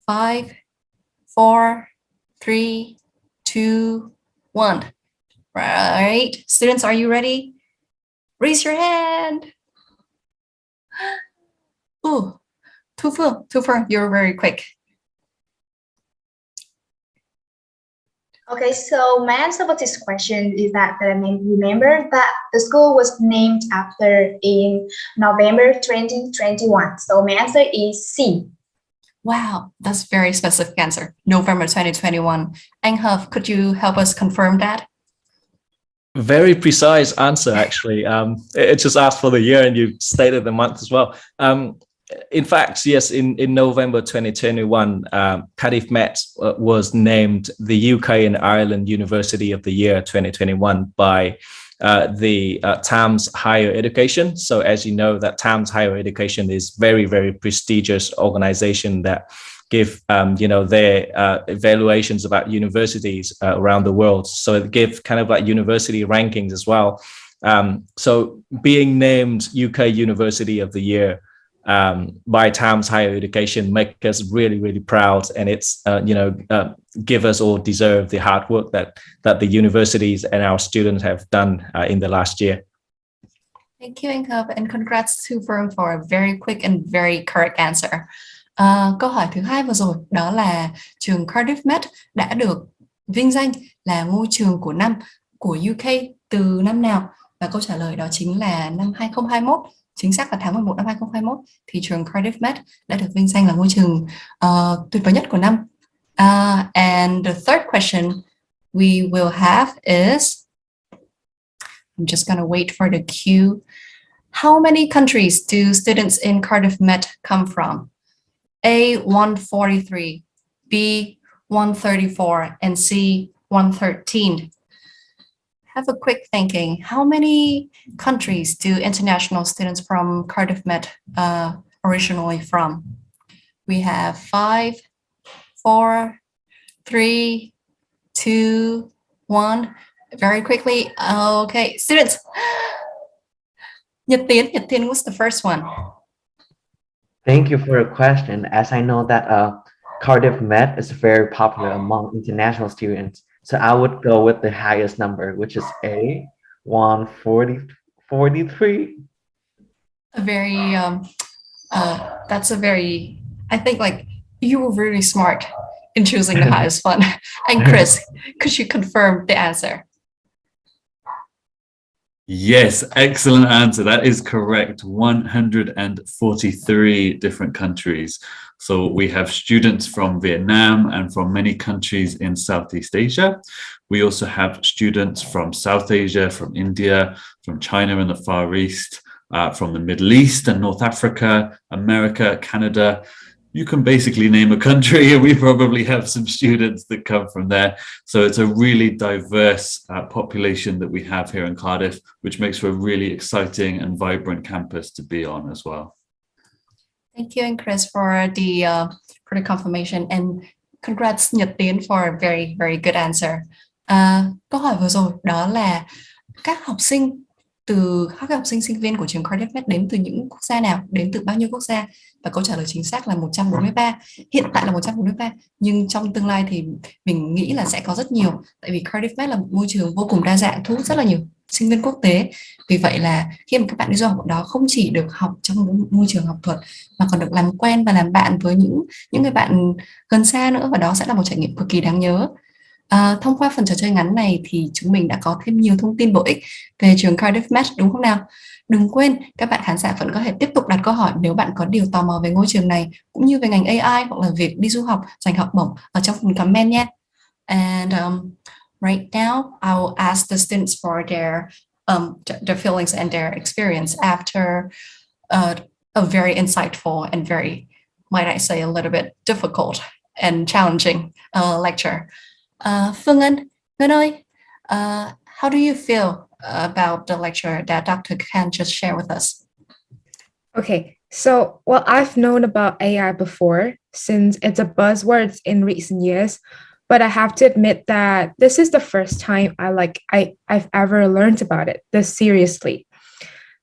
5, 4, 3, 2, 1. Right. Students, are you ready? Raise your hand. Ooh, Thu Phương, you're very quick. Okay, so my answer for this question is that I remember that the school was named after in November 2021. So my answer is C. Wow, that's very specific answer. November 2021. Anh Hop, could you help us confirm that? Very precise answer, actually. It just asked for the year and you stated the month as well. In fact, yes, in November 2021, Cardiff Met was named the UK and Ireland University of the Year 2021 by the Times Higher Education. So as you know, that Times Higher Education is very, very prestigious organization that give their evaluations about universities around the world. So it gives kind of like university rankings as well. So being named UK University of the Year by Times Higher Education make us really, really proud, and it's give us all deserve the hard work that the universities and our students have done in the last year. Thank you, Anh Hop, and congrats to Firm for a very quick and very correct answer. Câu hỏi thứ hai vừa rồi đó là trường Cardiff Met đã được vinh danh là ngôi trường của năm của UK từ năm nào? Và câu trả lời đó chính là năm 2021. Chính xác là tháng 11 năm 2021 thì trường Cardiff Met đã được vinh danh là ngôi trường tuyệt vời nhất của năm. And the third question we will have is, I'm just gonna wait for the cue. How many countries do students in Cardiff Met come from? A, 143, B, 134, and C, 113. Have a quick thinking. How many countries do international students from Cardiff Met originally from? We have 5, 4, 3, 2, 1. Very quickly. Okay, students. Nhật Tiến, what's the first one? Thank you for your question. As I know that Cardiff Met is very popular among international students, so I would go with the highest number, which is A, 143. A very, that's a very, I think like you were really smart in choosing the highest one. And Chris, could you confirm the answer? Yes, excellent answer. That is correct. 143 different countries. So we have students from Vietnam and from many countries in Southeast Asia. We also have students from South Asia, from India, from China and the Far East, from the Middle East and North Africa, America, Canada, you can basically name a country, and we probably have some students that come from there. So it's a really diverse population that we have here in Cardiff, which makes for a really exciting and vibrant campus to be on as well. Thank you, and Chris, for the confirmation, and congrats Nhật Tiến for a very, very good answer. Câu hỏi vừa rồi đó là các học sinh sinh viên của trường Cardiff Met đến từ những quốc gia nào, đến từ bao nhiêu quốc gia, và câu trả lời chính xác là 143. Hiện tại là 143, nhưng trong tương lai thì mình nghĩ là sẽ có rất nhiều, tại vì Cardiff Met là một môi trường vô cùng đa dạng, thu hút rất là nhiều sinh viên quốc tế. Vì vậy là khi mà các bạn đi du học ở đó không chỉ được học trong môi trường học thuật mà còn được làm quen và làm bạn với những người bạn gần xa nữa, và đó sẽ là một trải nghiệm cực kỳ đáng nhớ. Thông qua phần trò chơi ngắn này thì chúng mình đã có thêm nhiều thông tin bổ ích về trường Cardiff Met, đúng không nào? Đừng quên, các bạn khán giả vẫn có thể tiếp tục đặt câu hỏi nếu bạn có điều tò mò về ngôi trường này, cũng như về ngành AI hoặc là việc đi du học, giành học bổng ở trong phần comment nhé. And right now, I will ask the students for their feelings and their experience after a very insightful and very, might I say, a little bit difficult and challenging lecture. Phương Ngân ơi, how do you feel about the lecture that Dr. Khan just shared with us? Okay, so, well, I've known about AI before since it's a buzzword in recent years, but I have to admit that this is the first time I've ever learned about it this seriously.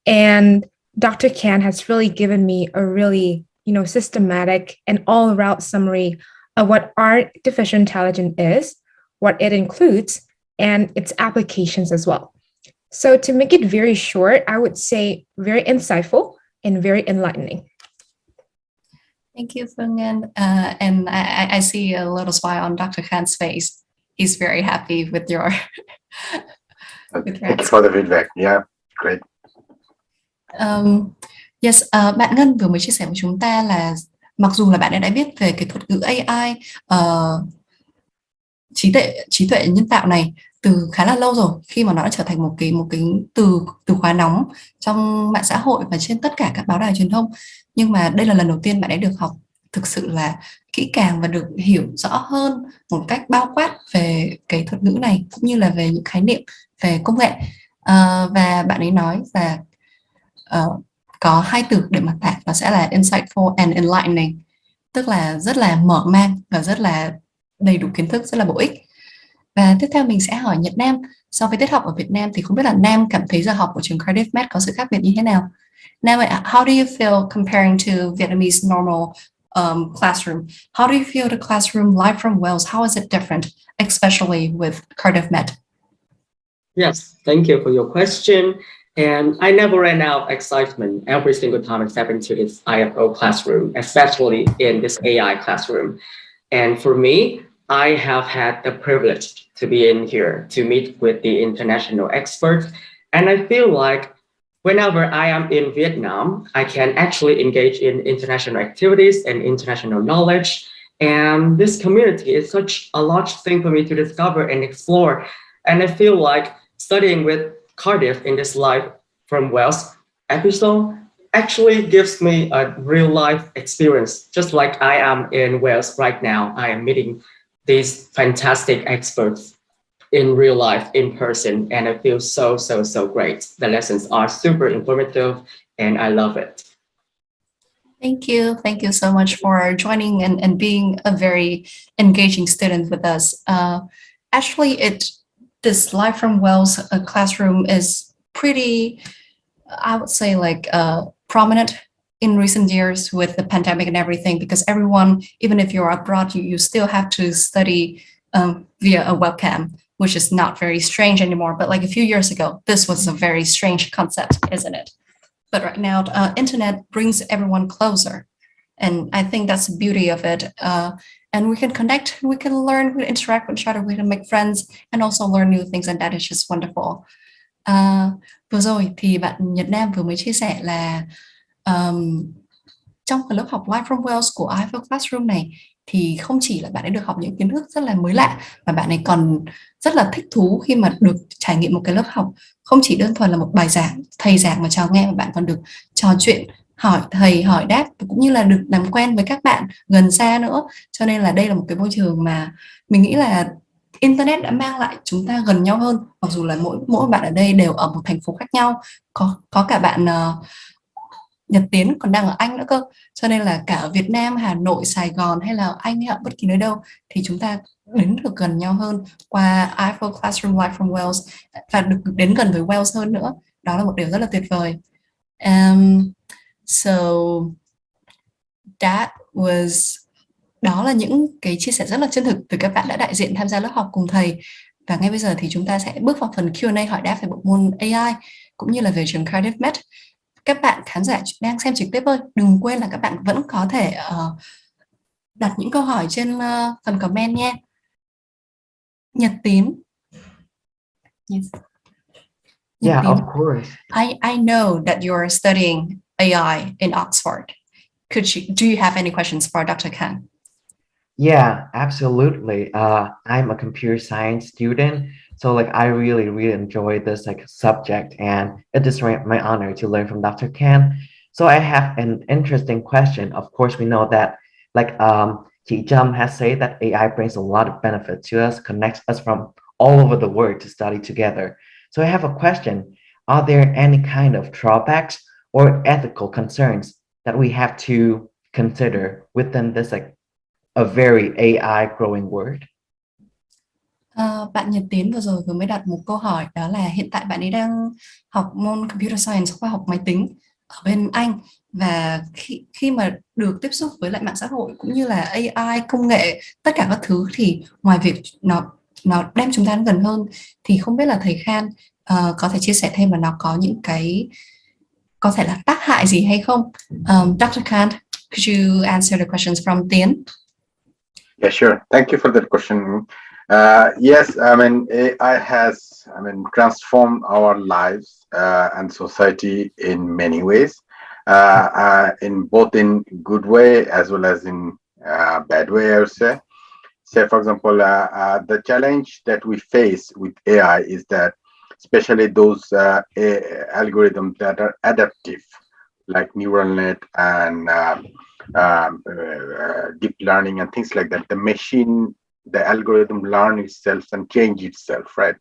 And Dr. Khan has really given me a really, systematic and all-around summary of what artificial intelligence is, what it includes, and its applications as well. So to make it very short, I would say very insightful and very enlightening. Thank you, Phương Ngân. And I see a little smile on Dr. Khan's face. He's very happy with your Thanks for the feedback. Yeah, great. Yes, bạn Ngân vừa mới chia sẻ với chúng ta là mặc dù là bạn đã biết về cái thuật ngữ AI, trí tuệ nhân tạo này từ khá là lâu rồi, khi mà nó đã trở thành một cái từ khóa nóng trong mạng xã hội và trên tất cả các báo đài truyền thông. Nhưng mà đây là lần đầu tiên bạn ấy được học thực sự là kỹ càng và được hiểu rõ hơn một cách bao quát về cái thuật ngữ này, cũng như là về những khái niệm về công nghệ. Và bạn ấy nói là có hai từ để mà tả, nó sẽ là insightful and enlightening, tức là rất là mở mang và rất là đầy đủ kiến thức, rất là bổ ích. Và tiếp theo mình sẽ hỏi Nhật Nam, so với tiết học ở Việt Nam thì không biết là Nam cảm thấy giờ học của trường Cardiff Met có sự khác biệt như thế nào? Nam, how do you feel comparing to Vietnamese normal classroom? How do you feel the classroom live from Wales? How is it different, especially with Cardiff Met? Yes, thank you for your question. And I never ran out of excitement every single time I step into this IFO classroom, especially in this AI classroom. And for me, I have had the privilege to be in here to meet with the international experts. And I feel like whenever I am in Vietnam, I can actually engage in international activities and international knowledge. And this community is such a large thing for me to discover and explore. And I feel like studying with Cardiff in this Live from Wales episode actually gives me a real life experience. Just like I am in Wales right now, I am meeting these fantastic experts in real life, in person, and I feel so great. The lessons are super informative and I love it. Thank you so much for joining and being a very engaging student with us. Actually, this Live from Wales classroom is pretty, I would say, like prominent in recent years with the pandemic and everything, because everyone, even if you're abroad, you still have to study via a webcam, which is not very strange anymore. But like a few years ago, this was a very strange concept, isn't it? But right now, internet brings everyone closer. And I think that's the beauty of it. And we can connect, we can learn, we can interact with each other, we can make friends and also learn new things, and that is just wonderful. Vừa rồi thì bạn Nhật Nam vừa mới chia sẻ là trong cái lớp học Live from Wales của IFO Classroom này thì không chỉ là bạn ấy được học những kiến thức rất là mới lạ, mà bạn ấy còn rất là thích thú khi mà được trải nghiệm một cái lớp học không chỉ đơn thuần là một bài giảng, thầy giảng mà chào nghe, mà bạn còn được trò chuyện hỏi thầy, hỏi đáp, cũng như là được làm quen với các bạn gần xa nữa. Cho nên là đây là một cái môi trường mà mình nghĩ là Internet đã mang lại chúng ta gần nhau hơn, mặc dù là mỗi bạn ở đây đều ở một thành phố khác nhau, có cả bạn Nhật Tiến còn đang ở Anh nữa cơ. Cho nên là cả ở Việt Nam, Hà Nội, Sài Gòn hay là Anh hay ở bất kỳ nơi đâu thì chúng ta đến được gần nhau hơn qua IFO Classroom Live from Wales, và được đến gần với Wales hơn nữa. Đó là một điều rất là tuyệt vời. So đó là những cái chia sẻ rất là chân thực từ các bạn đã đại diện tham gia lớp học cùng thầy. Và ngay bây giờ thì chúng ta sẽ bước vào phần Q&A hỏi đáp về bộ môn AI cũng như là về trường Cardiff Met. Các bạn khán giả đang xem trực tiếp ơi, đừng quên là các bạn vẫn có thể đặt những câu hỏi trên phần comment nha. Nhật Tín. Yes. Yeah, of course. I know that you're studying AI in Oxford. Do you have any questions for Dr. Khan? Yeah, absolutely. I'm a computer science student, so like I really enjoy this like subject, and it is my honor to learn from Dr. Khan. So I have an interesting question. Of course, we know that like Chị Trâm has said that AI brings a lot of benefit to us, connects us from all over the world to study together. So I have a question. Are there any kind of drawbacks or ethical concerns that we have to consider within this like a very AI growing world? Bạn Nhật Tiến vừa mới đặt một câu hỏi, đó là hiện tại bạn ấy đang học môn Computer Science, khoa học máy tính ở bên Anh, và khi mà được tiếp xúc với lại mạng xã hội cũng như là AI, công nghệ, tất cả các thứ, thì ngoài việc nó đem chúng ta đến gần hơn, thì không biết là thầy Khan có thể chia sẻ thêm là nó có những cái có thể là tác hại gì hay không? Dr. Khan, could you answer the questions from Tiến? Yeah, sure. Thank you for that question. Yes, I mean, AI has, transformed our lives and society in many ways, in both in good way as well as in bad way, I would say. Say, for example, the challenge that we face with AI is that, especially those algorithms that are adaptive, like neural net and deep learning and things like that. The algorithm learn itself and change itself, right?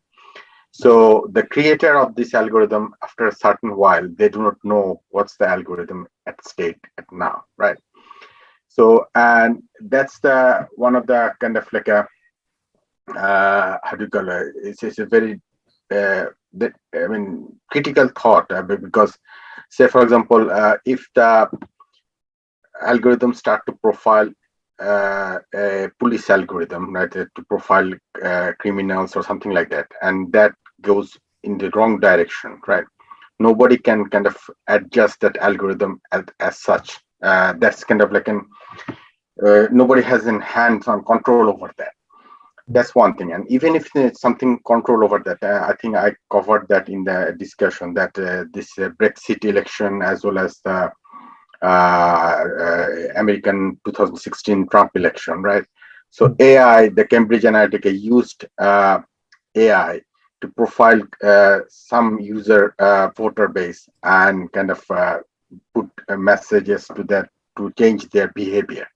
So the creator of this algorithm, after a certain while, they do not know what's the algorithm at state at now, right? So, and that's one of the kind of like a how do you call it? It's a very critical thought, because say, for example, if the algorithm start to profile a police algorithm, right, to profile criminals or something like that, and that goes in the wrong direction, right? Nobody can kind of adjust that algorithm as such. That's kind of like nobody has in hands-on control over that. That's one thing. And even if there's something control over that, I think I covered that in the discussion, that this Brexit election as well as the American 2016 Trump election, right? So AI, the Cambridge Analytica used AI to profile some user voter base and kind of put messages to that to change their behavior.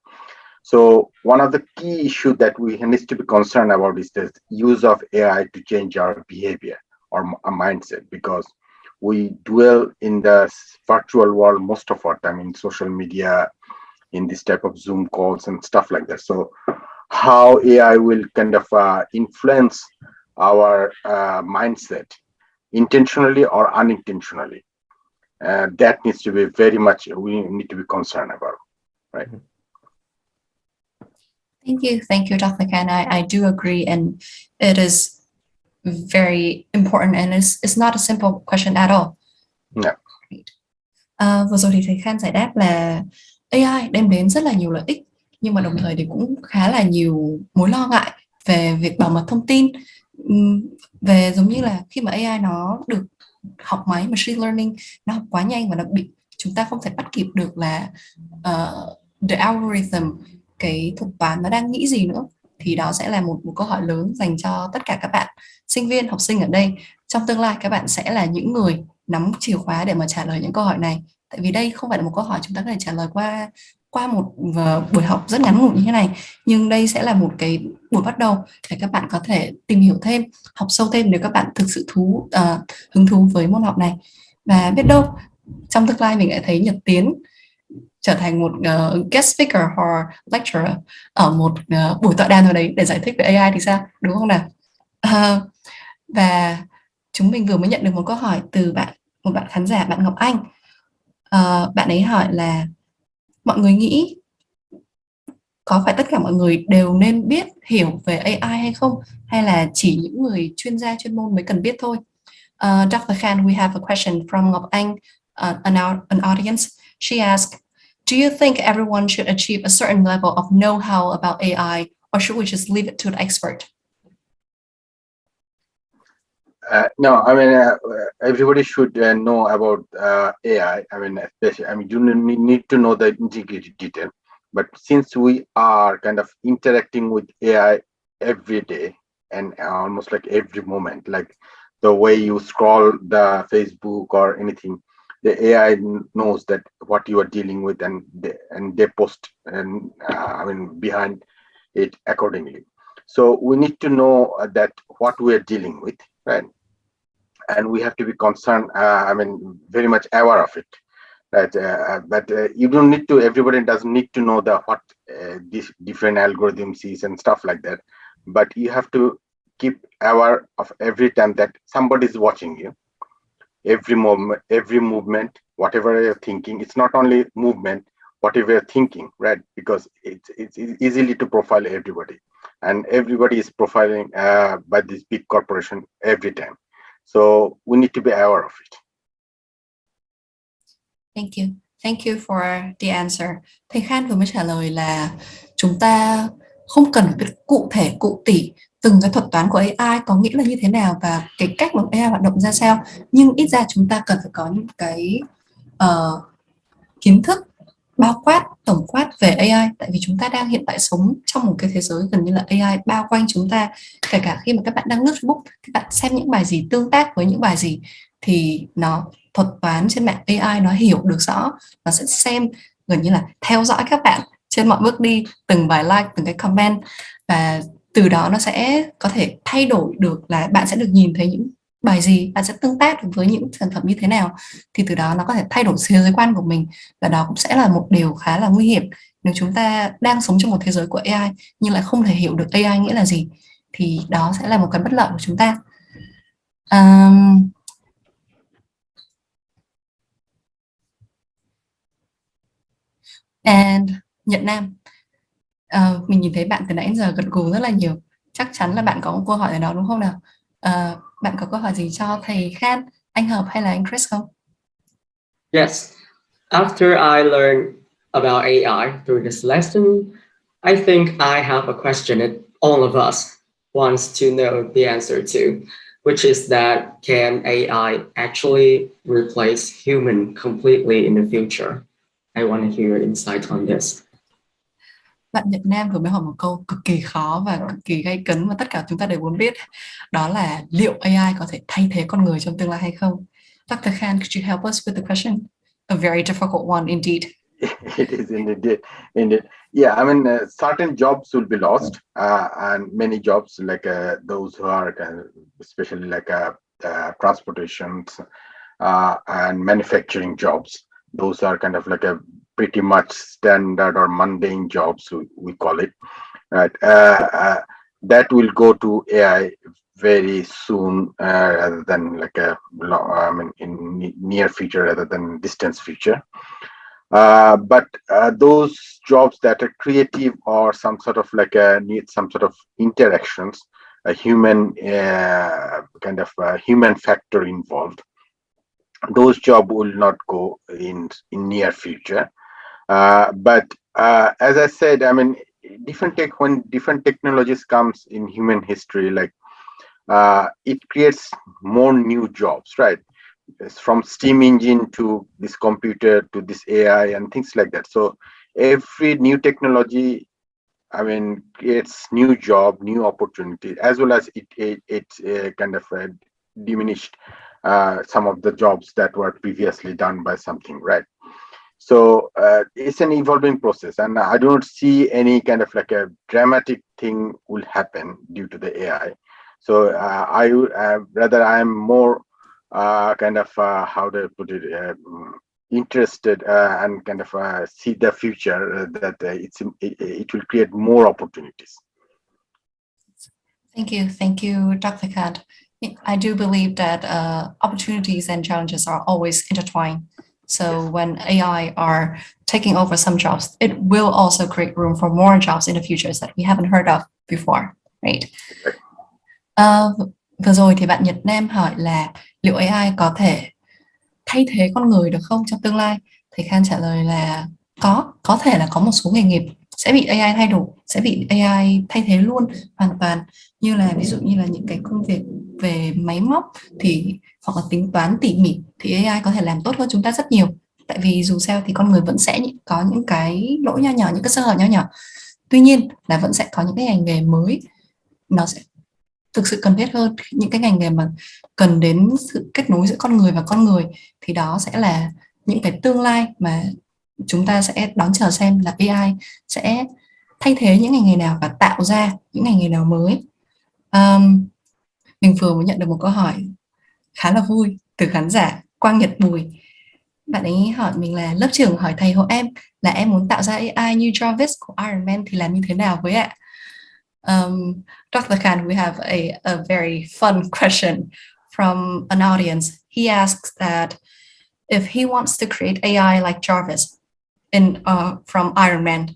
So one of the key issues that we need to be concerned about is the use of AI to change our behavior or mindset, because we dwell in the virtual world most of our time, in social media, in this type of Zoom calls and stuff like that. So how AI will kind of influence our mindset, intentionally or unintentionally, that needs to be very much, we need to be concerned about, right? Thank you, Dr. Khan. I do agree, and it is very important, and it's not a simple question at all. Yeah. Vừa rồi thì thầy Khan giải đáp là AI đem đến rất là nhiều lợi ích, nhưng mà đồng thời thì cũng khá là nhiều mối lo ngại về việc bảo mật thông tin, về giống như là khi mà AI nó được học máy machine learning, nó học quá nhanh và chúng ta không thể bắt kịp được là the algorithm, cái thuật toán nó đang nghĩ gì nữa, thì đó sẽ là một câu hỏi lớn dành cho tất cả các bạn sinh viên, học sinh ở đây. Trong tương lai các bạn sẽ là những người nắm chìa khóa để mà trả lời những câu hỏi này, Tại vì đây không phải là một câu hỏi chúng ta có thể trả lời qua một buổi học rất ngắn ngủi như thế này, nhưng đây sẽ là một cái buổi bắt đầu để các bạn có thể tìm hiểu thêm, học sâu thêm nếu các bạn thực sự hứng thú với môn học này. Và biết đâu trong tương lai mình lại thấy Nhật Tiến trở thành một guest speaker hoặc lecturer ở một buổi tọa đàm nào đấy để giải thích về AI thì sao, đúng không nào? Và chúng mình vừa mới nhận được một câu hỏi từ một bạn khán giả, bạn Ngọc Anh. Bạn ấy hỏi là mọi người nghĩ có phải tất cả mọi người đều nên biết hiểu về AI hay không, hay là chỉ những người chuyên gia chuyên môn mới cần biết thôi? Dr. Khan, we have a question from Ngọc Anh, an audience. She asked, do you think everyone should achieve a certain level of know-how about AI, or should we just leave it to the expert? No, I mean, everybody should know about AI. I mean, especially, I mean, you need to know the integrated detail. But since we are kind of interacting with AI every day and almost like every moment, like the way you scroll the Facebook or anything, the AI knows that what you are dealing with, and they post and I mean behind it accordingly. So we need to know that what we are dealing with, right? And we have to be concerned, I mean, very much aware of it, right? But you don't need to, everybody doesn't need to know what these different algorithms is and stuff like that. But you have to keep aware of every time that somebody is watching you. Every movement, whatever you're thinking, it's not only movement, whatever you're thinking, right? Because it's easily to profile everybody. And everybody is profiling by this big corporation every time. So we need to be aware of it. Thank you. Thank you for the answer. Thầy Khan vừa mới trả lời là chúng ta không cần phải biết cụ thể, cụ tỉ từng cái thuật toán của AI có nghĩa là như thế nào và cái cách mà AI hoạt động ra sao. Nhưng ít ra chúng ta cần phải có những cái kiến thức bao quát, tổng quát về AI. Tại vì chúng ta đang hiện tại sống trong một cái thế giới gần như là AI bao quanh chúng ta. Kể cả khi mà các bạn đang lướt Facebook, các bạn xem những bài gì, tương tác với những bài gì, thì thuật toán trên mạng AI nó hiểu được rõ, nó sẽ xem, gần như là theo dõi các bạn trên mọi bước đi, từng bài like, từng cái comment, và từ đó nó sẽ có thể thay đổi được là bạn sẽ được nhìn thấy những bài gì, bạn sẽ tương tác được với những sản phẩm như thế nào, thì từ đó nó có thể thay đổi thế giới quan của mình, và đó cũng sẽ là một điều khá là nguy hiểm nếu chúng ta đang sống trong một thế giới của AI nhưng lại không thể hiểu được AI nghĩa là gì, thì đó sẽ là một cái bất lợi của chúng ta. And Nhật Nam, mình nhìn thấy bạn từ nãy đến giờ gật gù rất là nhiều, chắc chắn là bạn có một câu hỏi ở đó đúng không nào? Bạn có câu hỏi gì cho thầy Khan, anh Hợp hay là anh Chris không? Yes. After I learned about AI through this lesson, I think I have a question that all of us wants to know the answer to, which is that can AI actually replace human completely in the future? I want to hear your insight on this. Bạn Nhật Nam vừa mới hỏi một câu cực kỳ khó và cực kỳ gay cấn mà tất cả chúng ta đều muốn biết, đó là liệu AI có thể thay thế con người trong tương lai hay không? Dr. Khan, could you help us with the question? A very difficult one indeed. It is indeed. Yeah, I mean, certain jobs will be lost, and many jobs like those who are especially like transportations and manufacturing jobs. Those are kind of like a pretty much standard or mundane jobs, we call it. Right? That will go to AI very soon, rather than like in near future rather than distant future. But those jobs that are creative or some sort of like need some sort of interactions, a human human factor involved, those jobs will not go in near future. But as I said, I mean, when different technologies comes in human history, like it creates more new jobs, right? It's from steam engine to this computer to this AI and things like that. So every new technology, I mean, creates new job, new opportunity, as well as it's kind of diminished some of the jobs that were previously done by something, right? So it's an evolving process, and I don't see any kind of like a dramatic thing will happen due to the AI. So I'm more kind of how to put it, interested and kind of see the future that it will create more opportunities. Thank you, Dr. Khan. I do believe that opportunities and challenges are always intertwined. So when AI are taking over some jobs, it will also create room for more jobs in the futures that we haven't heard of before, right? Vừa rồi thì bạn Nhật Nam hỏi là liệu AI có thể thay thế con người được không trong tương lai? Thầy Khan trả lời là có thể là có một số nghề nghiệp sẽ bị AI thay đổi, sẽ bị AI thay thế luôn hoàn toàn, như là ví dụ như là những cái công việc về máy móc thì hoặc là tính toán tỉ mỉ thì AI có thể làm tốt hơn chúng ta rất nhiều. Tại vì dù sao thì con người vẫn sẽ có những cái lỗi nho nhỏ, những cái sơ hở nho nhỏ. Tuy nhiên là vẫn sẽ có những cái ngành nghề mới nó sẽ thực sự cần thiết hơn, những cái ngành nghề mà cần đến sự kết nối giữa con người và con người, thì đó sẽ là những cái tương lai mà chúng ta sẽ đón chờ xem là AI sẽ thay thế những ngành nghề nào và tạo ra những ngành nghề nào mới. Mình vừa mới nhận được một câu hỏi khá là vui từ khán giả Quang Nhật Bùi. Bạn ấy hỏi mình là lớp trưởng hỏi thầy hộ em là em muốn tạo ra AI như Jarvis của Iron Man thì làm như thế nào với ạ? Dr. Khan, we have a very fun question from an audience. He asks that if he wants to create AI like Jarvis from Iron Man,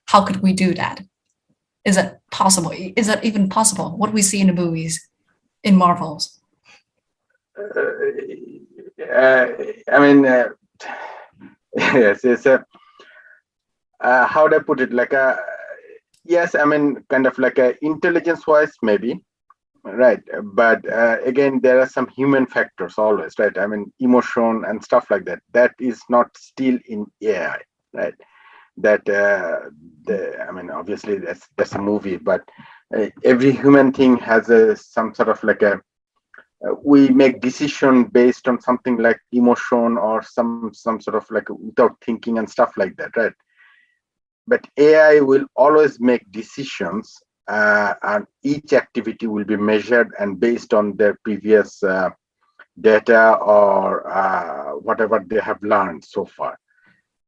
how could we do that? Is it possible? Is that even possible? What we see in the movies, in Marvels? I mean, yes, it's how do I put it? Like yes, I mean, kind of like intelligence-wise, maybe, right? But again, there are some human factors always, right? I mean, emotion and stuff like that. That is not still in AI, right? That I mean, obviously that's a movie, but every human thing has some sort of like we make decision based on something like emotion or some sort of like without thinking and stuff like that, right? But AI will always make decisions, and each activity will be measured and based on their previous data or whatever they have learned so far.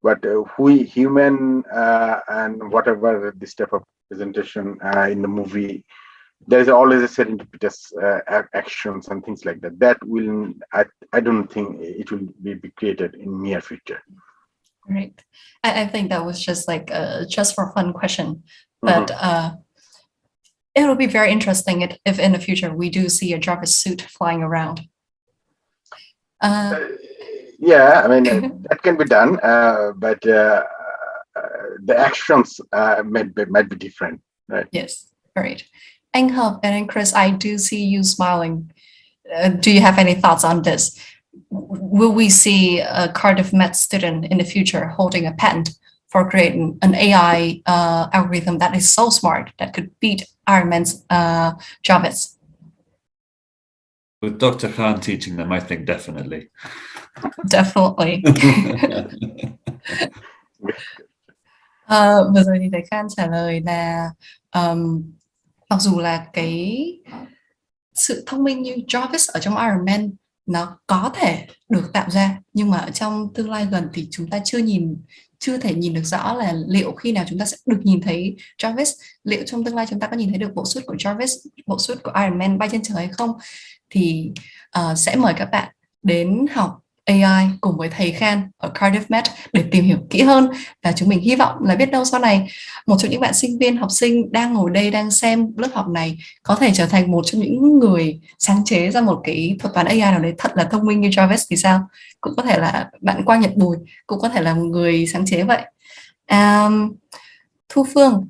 But we human and whatever this type of presentation in the movie, there's always a serendipitous actions and things like that. That will, I don't think it will be created in near future. Right. I think that was just like just for fun question, but it will be very interesting if in the future we do see a Jarvis suit flying around. Yeah, I mean that can be done, but the actions might be different, right? Yes, right. Anh Hợp and Chris, I do see you smiling. Do you have any thoughts on this? Will we see a Cardiff Met student in the future holding a patent for creating an AI algorithm that is so smart that could beat Iron Man's Jarvis? With Dr. Khan teaching them, I think definitely. Definitely. Vừa rồi thì thầy Khan trả lời là mặc dù là cái sự thông minh như Jarvis ở trong Iron Man nó có thể được tạo ra, nhưng mà ở trong tương lai gần thì chúng ta chưa thể nhìn được rõ là liệu khi nào chúng ta sẽ được nhìn thấy Jarvis, liệu trong tương lai chúng ta có nhìn thấy được bộ suit của Jarvis, bộ suit của Iron Man bay trên trời hay không. Thì sẽ mời các bạn đến học AI cùng với thầy Khan ở Cardiff Met để tìm hiểu kỹ hơn, và chúng mình hy vọng là biết đâu sau này một trong những bạn sinh viên học sinh đang ngồi đây đang xem lớp học này có thể trở thành một trong những người sáng chế ra một cái thuật toán AI nào đấy thật là thông minh như Jarvis thì sao. Cũng có thể là bạn Quang Nhật Bùi cũng có thể là một người sáng chế vậy. Thu Phương,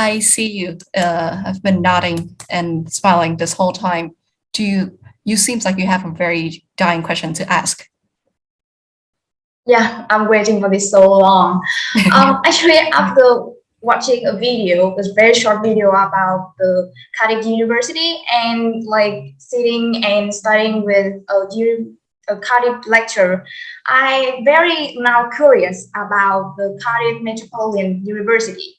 I see you have been nodding and smiling this whole time. You seems like you have a very dying question to ask. Yeah, I'm waiting for this so long. Actually, after watching a video, a very short video about the Cardiff University, and like sitting and studying with a Cardiff lecturer. I very now curious about the Cardiff Metropolitan University.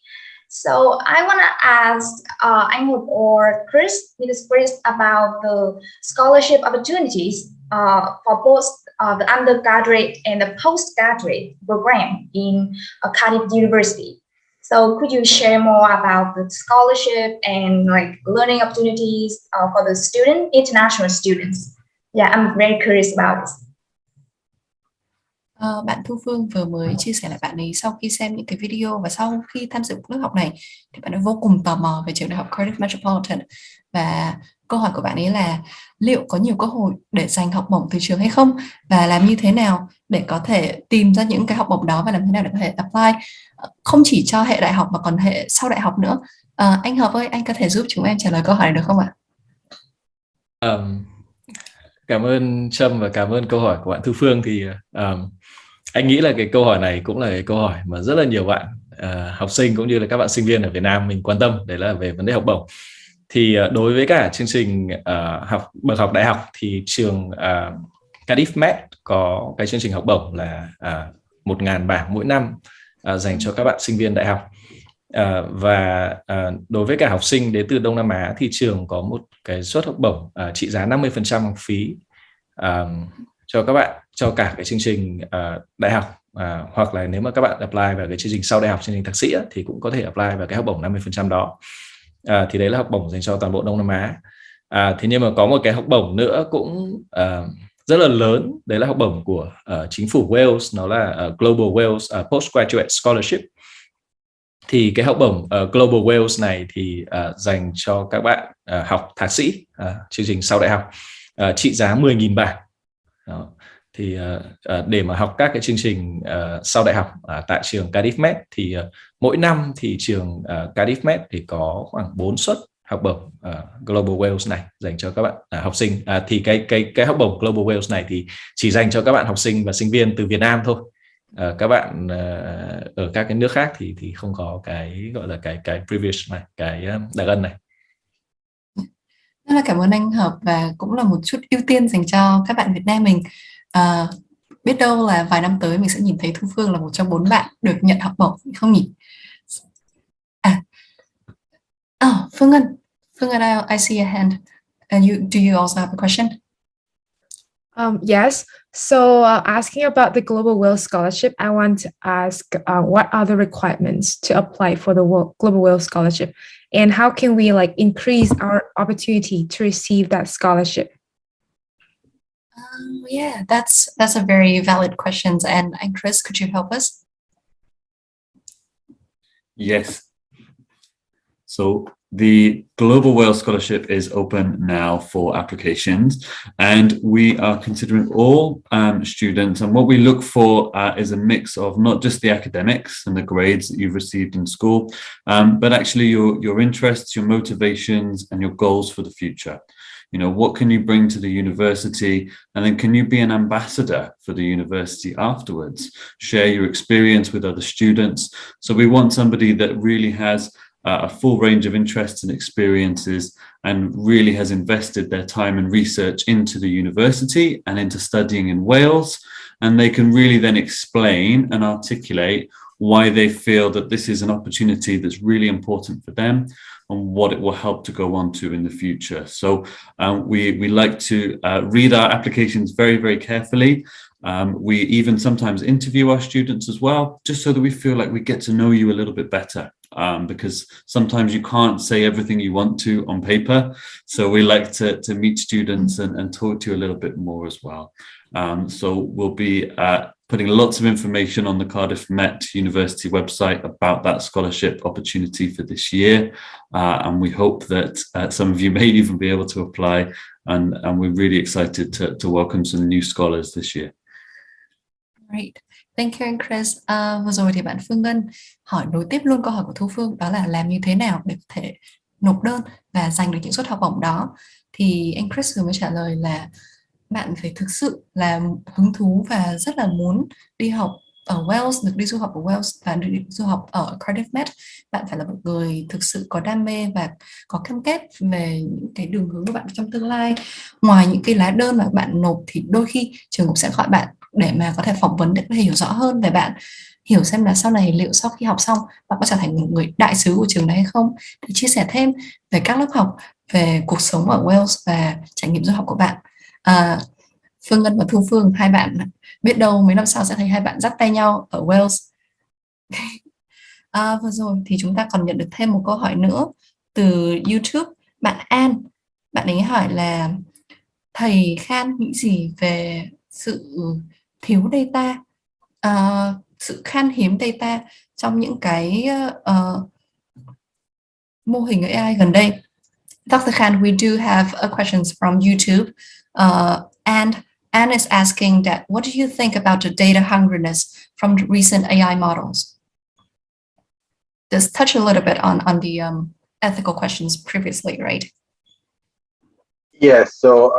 So I want to ask Anh or Chris, about the scholarship opportunities for both the undergraduate and the postgraduate program in Cardiff University. So could you share more about the scholarship and like learning opportunities for the international students? Yeah, I'm very curious about this. Bạn Thu Phương vừa mới chia sẻ lại bạn ấy sau khi xem những cái video và sau khi tham dự lớp học này thì bạn ấy vô cùng tò mò về trường đại học Cardiff Metropolitan, và câu hỏi của bạn ấy là liệu có nhiều cơ hội để giành học bổng từ trường hay không, và làm như thế nào để có thể tìm ra những cái học bổng đó, và làm thế nào để có thể apply không chỉ cho hệ đại học mà còn hệ sau đại học nữa. Anh Hợp ơi, anh có thể giúp chúng em trả lời câu hỏi này được không ạ? Cảm ơn Trâm và cảm ơn câu hỏi của bạn Thu Phương. Thì anh nghĩ là cái câu hỏi này cũng là cái câu hỏi mà rất là nhiều bạn học sinh cũng như là các bạn sinh viên ở Việt Nam mình quan tâm, đấy là về vấn đề học bổng. Thì đối với cả chương trình bậc học đại học thì trường Cardiff Met có cái chương trình học bổng là 1.000 bảng mỗi năm dành cho các bạn sinh viên đại học. Và đối với cả học sinh đến từ Đông Nam Á thì trường có một cái suất học bổng trị giá 50% học phí cho các bạn, cho cả cái chương trình đại học, hoặc là nếu mà các bạn apply vào cái chương trình sau đại học, chương trình thạc sĩ thì cũng có thể apply vào cái học bổng 50% đó. Thì đấy là học bổng dành cho toàn bộ Đông Nam Á. Thế nhưng mà có một cái học bổng nữa cũng rất là lớn, đấy là học bổng của chính phủ Wales, nó là Global Wales Postgraduate Scholarship. Thì cái học bổng Global Wales này thì dành cho các bạn học thạc sĩ, chương trình sau đại học, trị giá 10.000 bảng. Đó. Thì để mà học các cái chương trình sau đại học tại trường Cardiff Met thì mỗi năm thì trường Cardiff Met thì có khoảng 4 suất học bổng Global Wales này dành cho các bạn học sinh. Thì cái học bổng Global Wales này thì chỉ dành cho các bạn học sinh và sinh viên từ Việt Nam thôi. Các bạn ở các cái nước khác thì không có cái gọi là cái privilege này, cái đặc ân này. Rất là cảm ơn anh Hợp, và cũng là một chút ưu tiên dành cho các bạn Việt Nam mình. Biết đâu là vài năm tới mình sẽ nhìn thấy Thu Phương là một trong 4 bạn được nhận học bổng, không nhỉ? Phương Ngân, I see a hand. Do you also have a question? Yes. So asking about the Global Wales Scholarship, I want to ask what are the requirements to apply for the Global Wales Scholarship, and how can we like increase our opportunity to receive that scholarship? Yeah, that's a very valid question. And Chris, could you help us? Yes. So the Global Wales Scholarship is open now for applications, and we are considering all students, and what we look for is a mix of not just the academics and the grades that you've received in school, but actually your interests, your motivations, and your goals for the future. You know, what can you bring to the university, and then can you be an ambassador for the university afterwards? Share your experience with other students. So we want somebody that really has a full range of interests and experiences, and really has invested their time and research into the university and into studying in Wales, and they can really then explain and articulate why they feel that this is an opportunity that's really important for them and what it will help to go on to in the future. So we like to read our applications very, very carefully. We even sometimes interview our students as well, just so that we feel like we get to know you a little bit better. Because sometimes you can't say everything you want to on paper. So we like to meet students and talk to you a little bit more as well. So we'll be putting lots of information on the Cardiff Met University website about that scholarship opportunity for this year. And we hope that some of you may even be able to apply. And we're really excited to welcome some new scholars this year. Great. Thank you anh Chris. Vừa rồi thì bạn Phương Ngân hỏi nối tiếp luôn câu hỏi của Thu Phương, đó là làm như thế nào để có thể nộp đơn và giành được những suất học bổng đó. Thì anh Chris vừa mới trả lời là bạn phải thực sự là hứng thú và rất là muốn đi học ở Wales, được đi du học ở Wales và được đi du học ở Cardiff Met, bạn phải là một người thực sự có đam mê và có cam kết về những cái đường hướng của bạn trong tương lai. Ngoài những cái lá đơn mà bạn nộp thì đôi khi trường cũng sẽ gọi bạn để mà có thể phỏng vấn để có thể hiểu rõ hơn về bạn, hiểu xem là sau này liệu sau khi học xong bạn có trở thành một người đại sứ của trường này hay không, để chia sẻ thêm về các lớp học, về cuộc sống ở Wales và trải nghiệm du học của bạn. Phương Ngân và Thu Phương, hai bạn biết đâu mấy năm sau sẽ thấy hai bạn dắt tay nhau ở Wales. Vừa rồi thì chúng ta còn nhận được thêm một câu hỏi nữa từ YouTube. Bạn An, bạn ấy hỏi là thầy Khan nghĩ gì về sự thiếu data, sự khan hiếm data trong những cái mô hình AI gần đây. Dr. Khan, we do have questions from YouTube, and Anne is asking that what do you think about the data hungriness from the recent AI models? Just touch a little bit on the ethical questions previously, right? Yes. So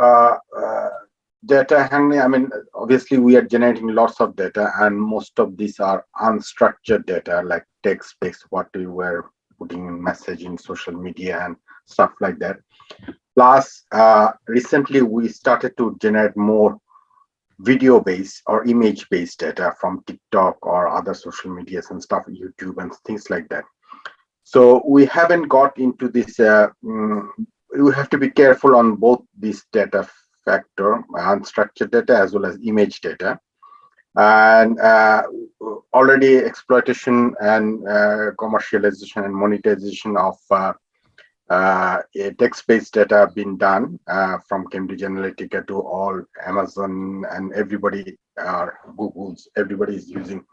data hungry. I mean, obviously we are generating lots of data, and most of these are unstructured data, like text-based, what we were putting in messaging, social media, and stuff like that. Plus, recently we started to generate more video-based or image-based data from TikTok or other social medias and stuff, YouTube and things like that. So we haven't got into this. We have to be careful on both this data factor, unstructured data as well as image data. And already exploitation and commercialization and monetization of text-based data have been done from Cambridge Analytica to all Amazon, and everybody, Google's, everybody is using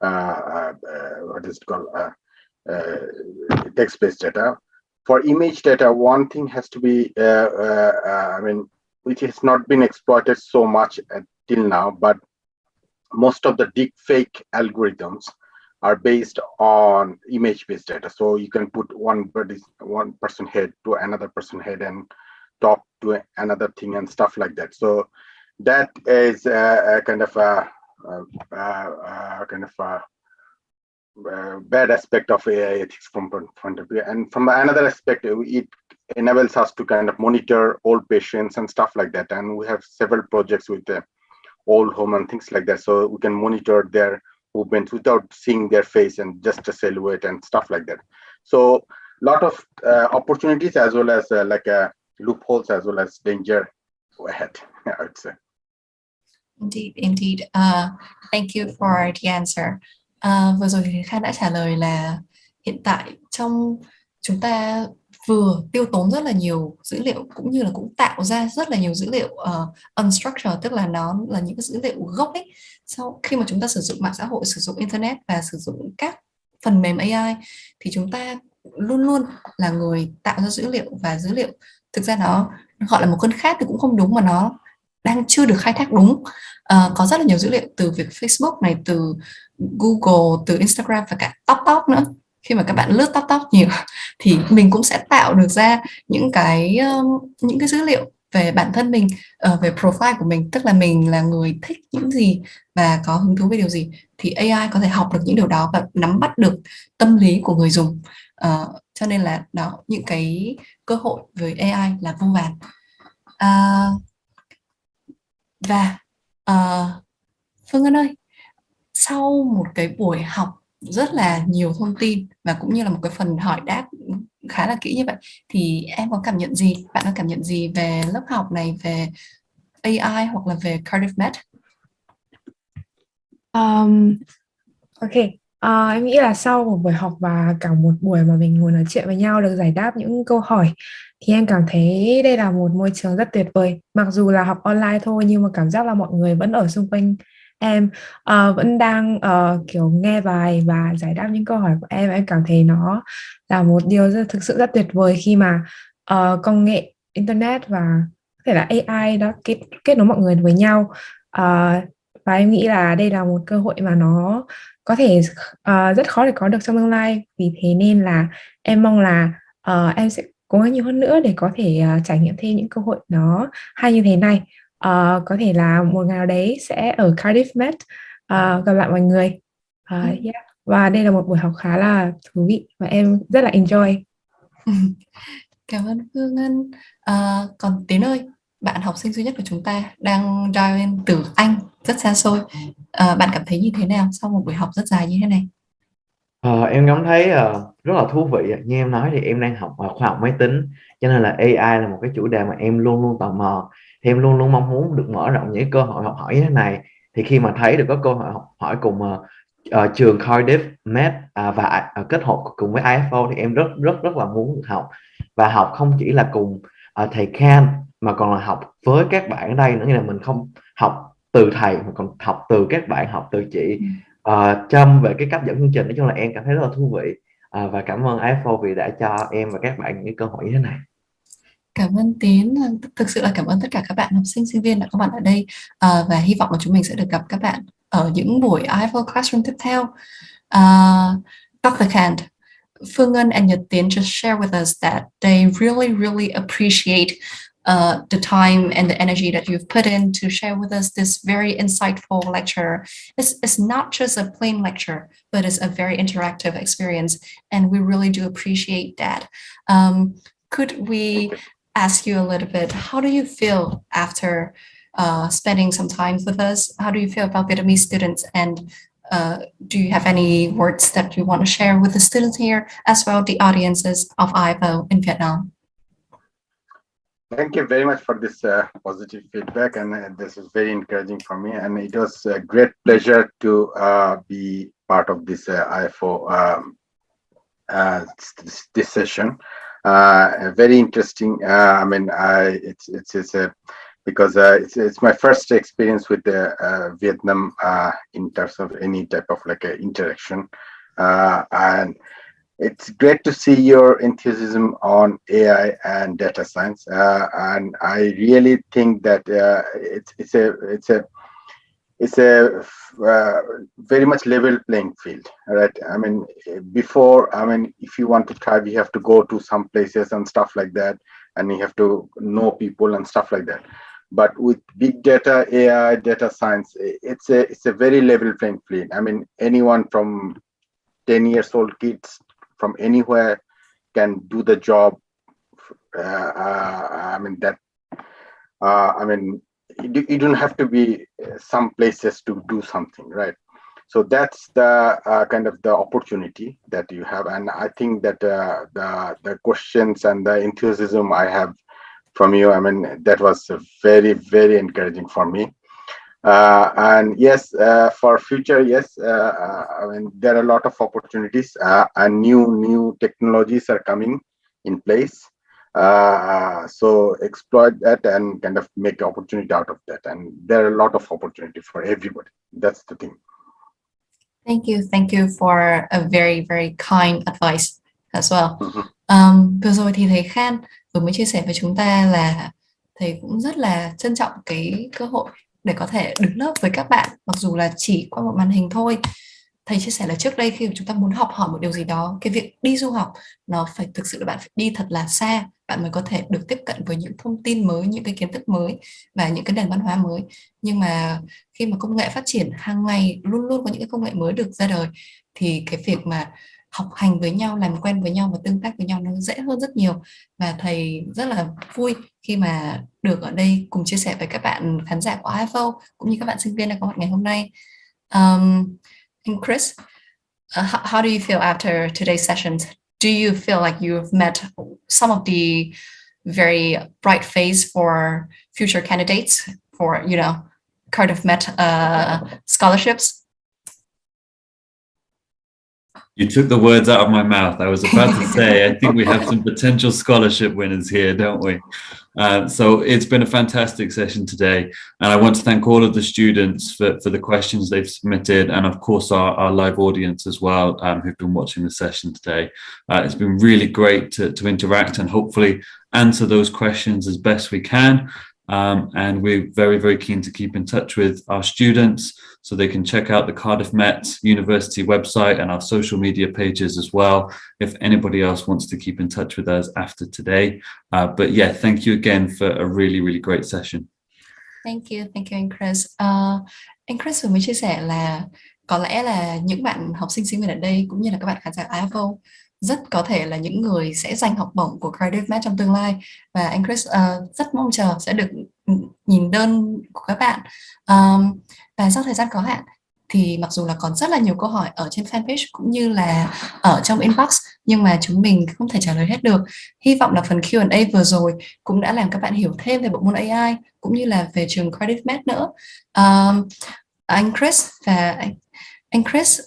what is it called, text-based data. For image data, one thing has to be, I mean, which has not been exploited so much till now, but most of the deep fake algorithms are based on image-based data. So you can put one person head to another person head and talk to another thing and stuff like that. So that is a kind of a bad aspect of AI ethics from point of view. And from another aspect, it enables us to kind of monitor old patients and stuff like that. And we have several projects with the old home and things like that. So we can monitor their movements without seeing their face and just a silhouette and stuff like that. So a lot of opportunities as well as loopholes as well as danger ahead, I would say. Indeed. Thank you for the answer. Vừa rồi thì Khan đã trả lời là hiện tại trong chúng ta vừa tiêu tốn rất là nhiều dữ liệu, cũng như là cũng tạo ra rất là nhiều dữ liệu unstructured, tức là nó là những cái dữ liệu gốc ấy. Sau khi mà chúng ta sử dụng mạng xã hội, sử dụng internet và sử dụng các phần mềm AI thì chúng ta luôn luôn là người tạo ra dữ liệu, và dữ liệu thực ra nó gọi là một con khác thì cũng không đúng, mà nó đang chưa được khai thác đúng. Có rất là nhiều dữ liệu từ việc Facebook này, từ Google, từ Instagram và cả TikTok nữa. Khi mà các bạn lướt TikTok nhiều thì mình cũng sẽ tạo được ra những cái dữ liệu về bản thân mình, về profile của mình, tức là mình là người thích những gì và có hứng thú với điều gì, thì AI có thể học được những điều đó và nắm bắt được tâm lý của người dùng. Cho nên là đó, những cái cơ hội với AI là vô vàn. Và Phương Ngân ơi, sau một cái buổi học rất là nhiều thông tin và cũng như là một cái phần hỏi đáp khá là kỹ như vậy, thì em có cảm nhận gì, bạn có cảm nhận gì về lớp học này, về AI hoặc là về Cardiff Met? Em nghĩ là sau một buổi học và cả một buổi mà mình ngồi nói chuyện với nhau, được giải đáp những câu hỏi, thì em cảm thấy đây là một môi trường rất tuyệt vời. Mặc dù là học online thôi, nhưng mà cảm giác là mọi người vẫn ở xung quanh em, vẫn đang kiểu nghe bài và giải đáp những câu hỏi của em. Em cảm thấy nó là một điều thực sự rất tuyệt vời khi mà công nghệ, internet và có thể là AI đã kết nối mọi người với nhau. Và em nghĩ là đây là một cơ hội mà nó có thể rất khó để có được trong tương lai. Vì thế nên là em mong là em sẽ cố gắng nhiều hơn nữa để có thể trải nghiệm thêm những cơ hội nó hay như thế này. Có thể là một ngày nào đấy sẽ ở Cardiff Met gặp lại mọi người. Yeah. Và đây là một buổi học khá là thú vị và em rất là enjoy. Cảm ơn Phương Ngân. Còn Tiến ơi, bạn học sinh duy nhất của chúng ta đang join từ Anh rất xa xôi. Bạn cảm thấy như thế nào sau một buổi học rất dài như thế này? Em cảm thấy rất là thú vị. Như em nói thì em đang học khoa học máy tính, cho nên là AI là một cái chủ đề mà em luôn luôn tò mò. Thì em luôn luôn mong muốn được mở rộng những cơ hội học hỏi như thế này. Thì khi mà thấy được có cơ hội học hỏi cùng trường Cardiff Met và kết hợp cùng với IFO thì em rất là muốn được học. Và học không chỉ là cùng thầy Khan mà còn là học với các bạn ở đây nữa, nghĩa là mình không học từ thầy mà còn học từ các bạn, học từ chị Trâm về cái cách dẫn chương trình. Nói chung là em cảm thấy rất là thú vị và cảm ơn IFO vì đã cho em và các bạn những cơ hội như thế này. Cảm ơn Tiến, thực sự là cảm ơn tất cả các bạn học sinh, sinh viên đã có mặt ở đây và hy vọng là chúng mình sẽ được gặp các bạn ở những buổi IFO Classroom tiếp theo. Dr. Khan, Phương Ngân and Nhật Tiến just share with us that they really appreciate the time and the energy that you've put in to share with us this very insightful lecture. It's not just a plain lecture, but it's a very interactive experience, and we really do appreciate that. Could we ask you a little bit, how do you feel after spending some time with us? How do you feel about Vietnamese students, and do you have any words that you want to share with the students here, as well as the audiences of IFO in Vietnam? Thank you very much for this positive feedback, and this is very encouraging for me. And it was a great pleasure to be part of this IFO this session. Very interesting. I mean, it's my first experience with Vietnam in terms of any type of like a interaction, and it's great to see your enthusiasm on AI and data science, and I really think that it's a very much level playing field, right? I mean, if you want to thrive, you have to go to some places and stuff like that, and you have to know people and stuff like that. But with big data, AI, data science, it's a very level playing field. I mean, anyone from 10 years old kids from anywhere can do the job. You don't have to be some places to do something, right? So that's the kind of the opportunity that you have, and I think that the questions and the enthusiasm I have from you, I mean, that was very encouraging for me. And yes, for future, yes, I mean, there are a lot of opportunities and new technologies are coming in place. So exploit that and kind of make opportunity out of that. And there are a lot of opportunity for everybody. That's the thing. Thank you for a very kind advice as well. Vừa rồi thì thầy Khan vừa mới chia sẻ với chúng ta là thầy cũng rất là trân trọng cái cơ hội để có thể đứng lớp với các bạn, mặc dù là chỉ qua một màn hình thôi. Thầy chia sẻ là trước đây khi chúng ta muốn học hỏi một điều gì đó, cái việc đi du học nó phải thực sự là bạn phải đi thật là xa, bạn mới có thể được tiếp cận với những thông tin mới, những cái kiến thức mới và những cái nền văn hóa mới. Nhưng mà khi mà công nghệ phát triển hàng ngày, luôn luôn có những cái công nghệ mới được ra đời, thì cái việc mà học hành với nhau, làm quen với nhau và tương tác với nhau nó dễ hơn rất nhiều. Và thầy rất là vui khi mà được ở đây cùng chia sẻ với các bạn khán giả của IFO cũng như các bạn sinh viên đang có mặt ngày hôm nay. And Chris, how do you feel after today's sessions? Do you feel like you've met some of the very bright face for future candidates for, Cardiff Met scholarships? You took the words out of my mouth. I was about to say, I think we have some potential scholarship winners here, don't we? So it's been a fantastic session today. And I want to thank all of the students for the questions they've submitted. And of course, our live audience as well, who've been watching the session today. It's been really great to interact and hopefully answer those questions as best we can. And we're very keen to keep in touch with our students so they can check out the Cardiff Met University website and our social media pages as well if anybody else wants to keep in touch with us after today. But yeah, thank you again for a really great session. Thank you anh Chris. Anh Chris vừa mới chia sẻ là có lẽ là những bạn học sinh sinh viên ở đây cũng như là các bạn khán giả IFO rất có thể là những người sẽ giành học bổng của Cardiff Met trong tương lai, và anh Chris rất mong chờ sẽ được nhìn đơn của các bạn. Và do thời gian có hạn thì mặc dù là còn rất là nhiều câu hỏi ở trên fanpage cũng như là ở trong inbox, nhưng mà chúng mình không thể trả lời hết được. Hy vọng là phần Q&A vừa rồi cũng đã làm các bạn hiểu thêm về bộ môn AI cũng như là về trường Cardiff Met nữa. Anh Chris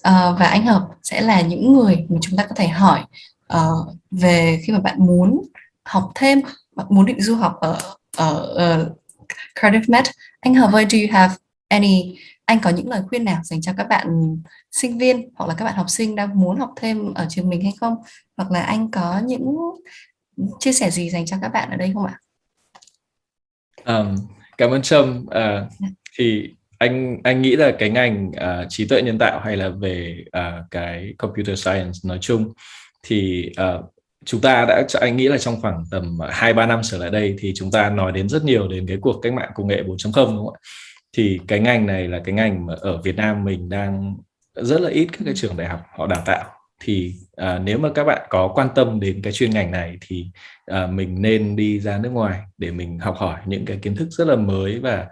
và anh Hợp sẽ là những người mà chúng ta có thể hỏi về khi mà bạn muốn học thêm, bạn muốn định du học ở Cardiff Met. Anh Hợp ơi, anh có những lời khuyên nào dành cho các bạn sinh viên hoặc là các bạn học sinh đang muốn học thêm ở trường mình hay không? Hoặc là anh có những chia sẻ gì dành cho các bạn ở đây không ạ? Cảm ơn Trâm. Thì anh nghĩ là cái ngành trí tuệ nhân tạo hay là về cái computer science nói chung thì chúng ta anh nghĩ là trong khoảng tầm 2-3 năm trở lại đây thì chúng ta nói đến rất nhiều đến cái cuộc cách mạng công nghệ 4.0, đúng không ạ? Thì cái ngành này là cái ngành mà ở Việt Nam mình đang rất là ít các cái trường đại học họ đào tạo. Thì nếu mà các bạn có quan tâm đến cái chuyên ngành này thì mình nên đi ra nước ngoài để mình học hỏi những cái kiến thức rất là mới và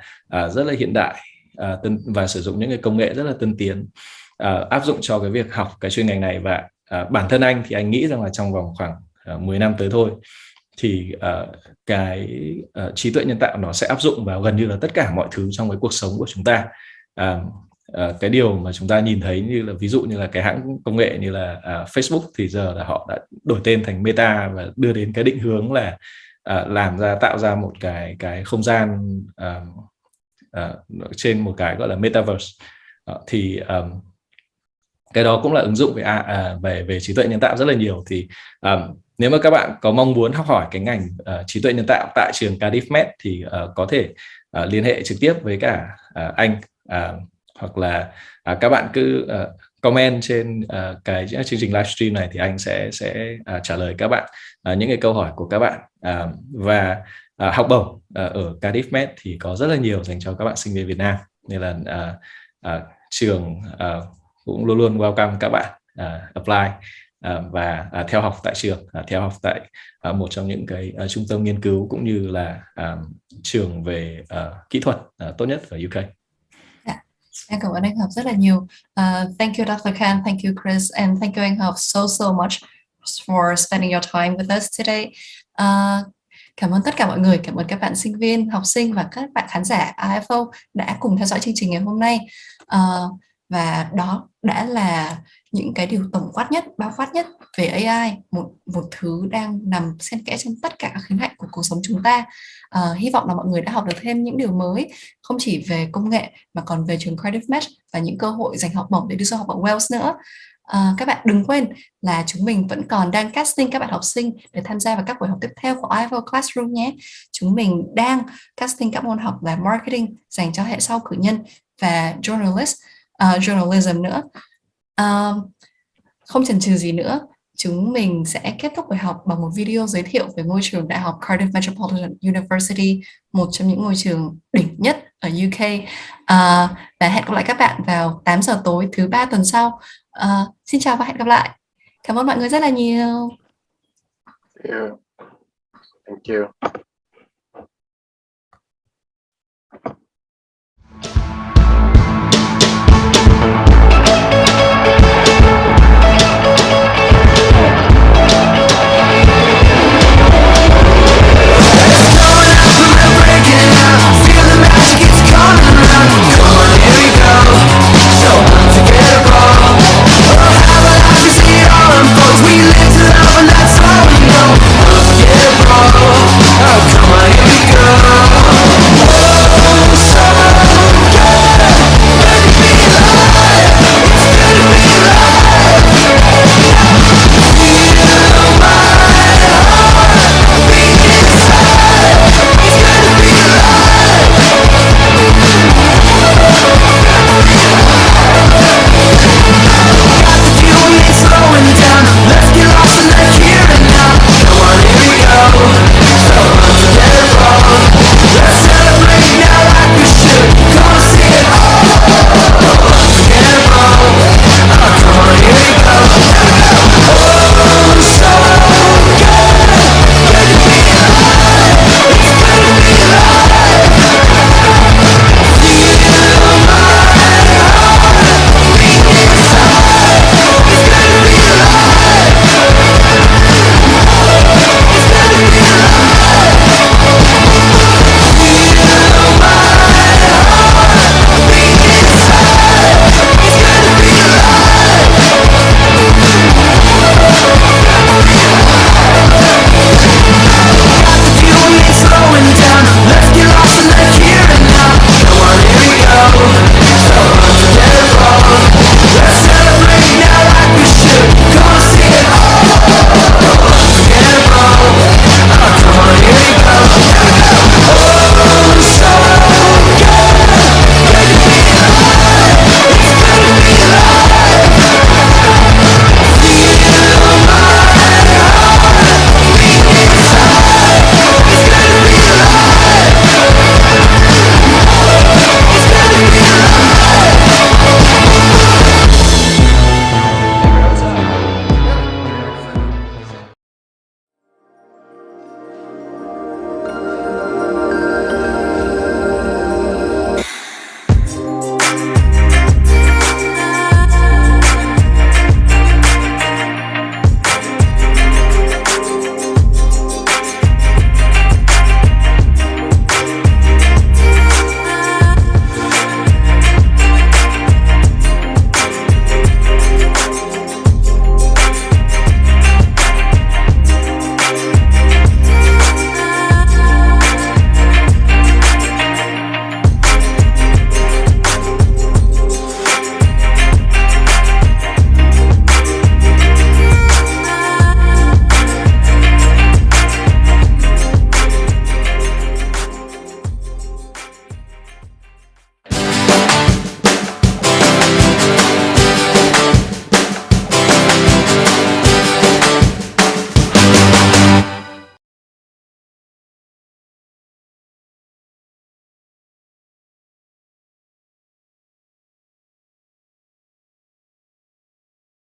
rất là hiện đại, và sử dụng những cái công nghệ rất là tân tiến áp dụng cho cái việc học cái chuyên ngành này. Và bản thân anh thì anh nghĩ rằng là trong vòng khoảng 10 năm tới thôi thì cái trí tuệ nhân tạo nó sẽ áp dụng vào gần như là tất cả mọi thứ trong cái cuộc sống của chúng ta. Cái điều mà chúng ta nhìn thấy như là ví dụ như là cái hãng công nghệ như là Facebook thì giờ là họ đã đổi tên thành Meta và đưa đến cái định hướng là tạo ra một cái không gian trên một cái gọi là Metaverse. Thì cái đó cũng là ứng dụng về trí tuệ nhân tạo rất là nhiều. Thì nếu mà các bạn có mong muốn học hỏi cái ngành trí tuệ nhân tạo tại trường Cardiff Met thì có thể liên hệ trực tiếp với cả anh, hoặc là các bạn cứ comment trên cái chương trình livestream này thì anh sẽ trả lời các bạn những cái câu hỏi của các bạn. Và học bổng ở Cardiff Met thì có rất là nhiều dành cho các bạn sinh viên Việt Nam, nên là trường cũng luôn luôn welcome các bạn apply và theo học tại trường, theo học tại một trong những cái trung tâm nghiên cứu cũng như là trường về kỹ thuật tốt nhất ở UK. Em cảm ơn anh Hợp rất là nhiều. Thank you Dr. Khan, thank you Chris, and thank you anh Hợp so much for spending your time with us today. Cảm ơn tất cả mọi người, cảm ơn các bạn sinh viên, học sinh và các bạn khán giả IFO đã cùng theo dõi chương trình ngày hôm nay. Và đó đã là những cái điều tổng quát nhất, bao quát nhất về AI, một thứ đang nằm xen kẽ trong tất cả các khía cạnh của cuộc sống chúng ta. Hy vọng là mọi người đã học được thêm những điều mới, không chỉ về công nghệ mà còn về trường Cardiff Met và những cơ hội giành học bổng để đi du học ở Wales nữa. Các bạn đừng quên là chúng mình vẫn còn đang casting các bạn học sinh để tham gia vào các buổi học tiếp theo của IFO Classroom nhé. Chúng mình đang casting các môn học là marketing dành cho hệ sau cử nhân và journalism nữa. Không chần chừ gì nữa, chúng mình sẽ kết thúc buổi học bằng một video giới thiệu về ngôi trường đại học Cardiff Metropolitan University, một trong những ngôi trường đỉnh nhất ở UK. Và hẹn gặp lại các bạn vào 8 giờ tối thứ 3 tuần sau. Xin chào và hẹn gặp lại. Cảm ơn mọi người rất là nhiều. Thank you.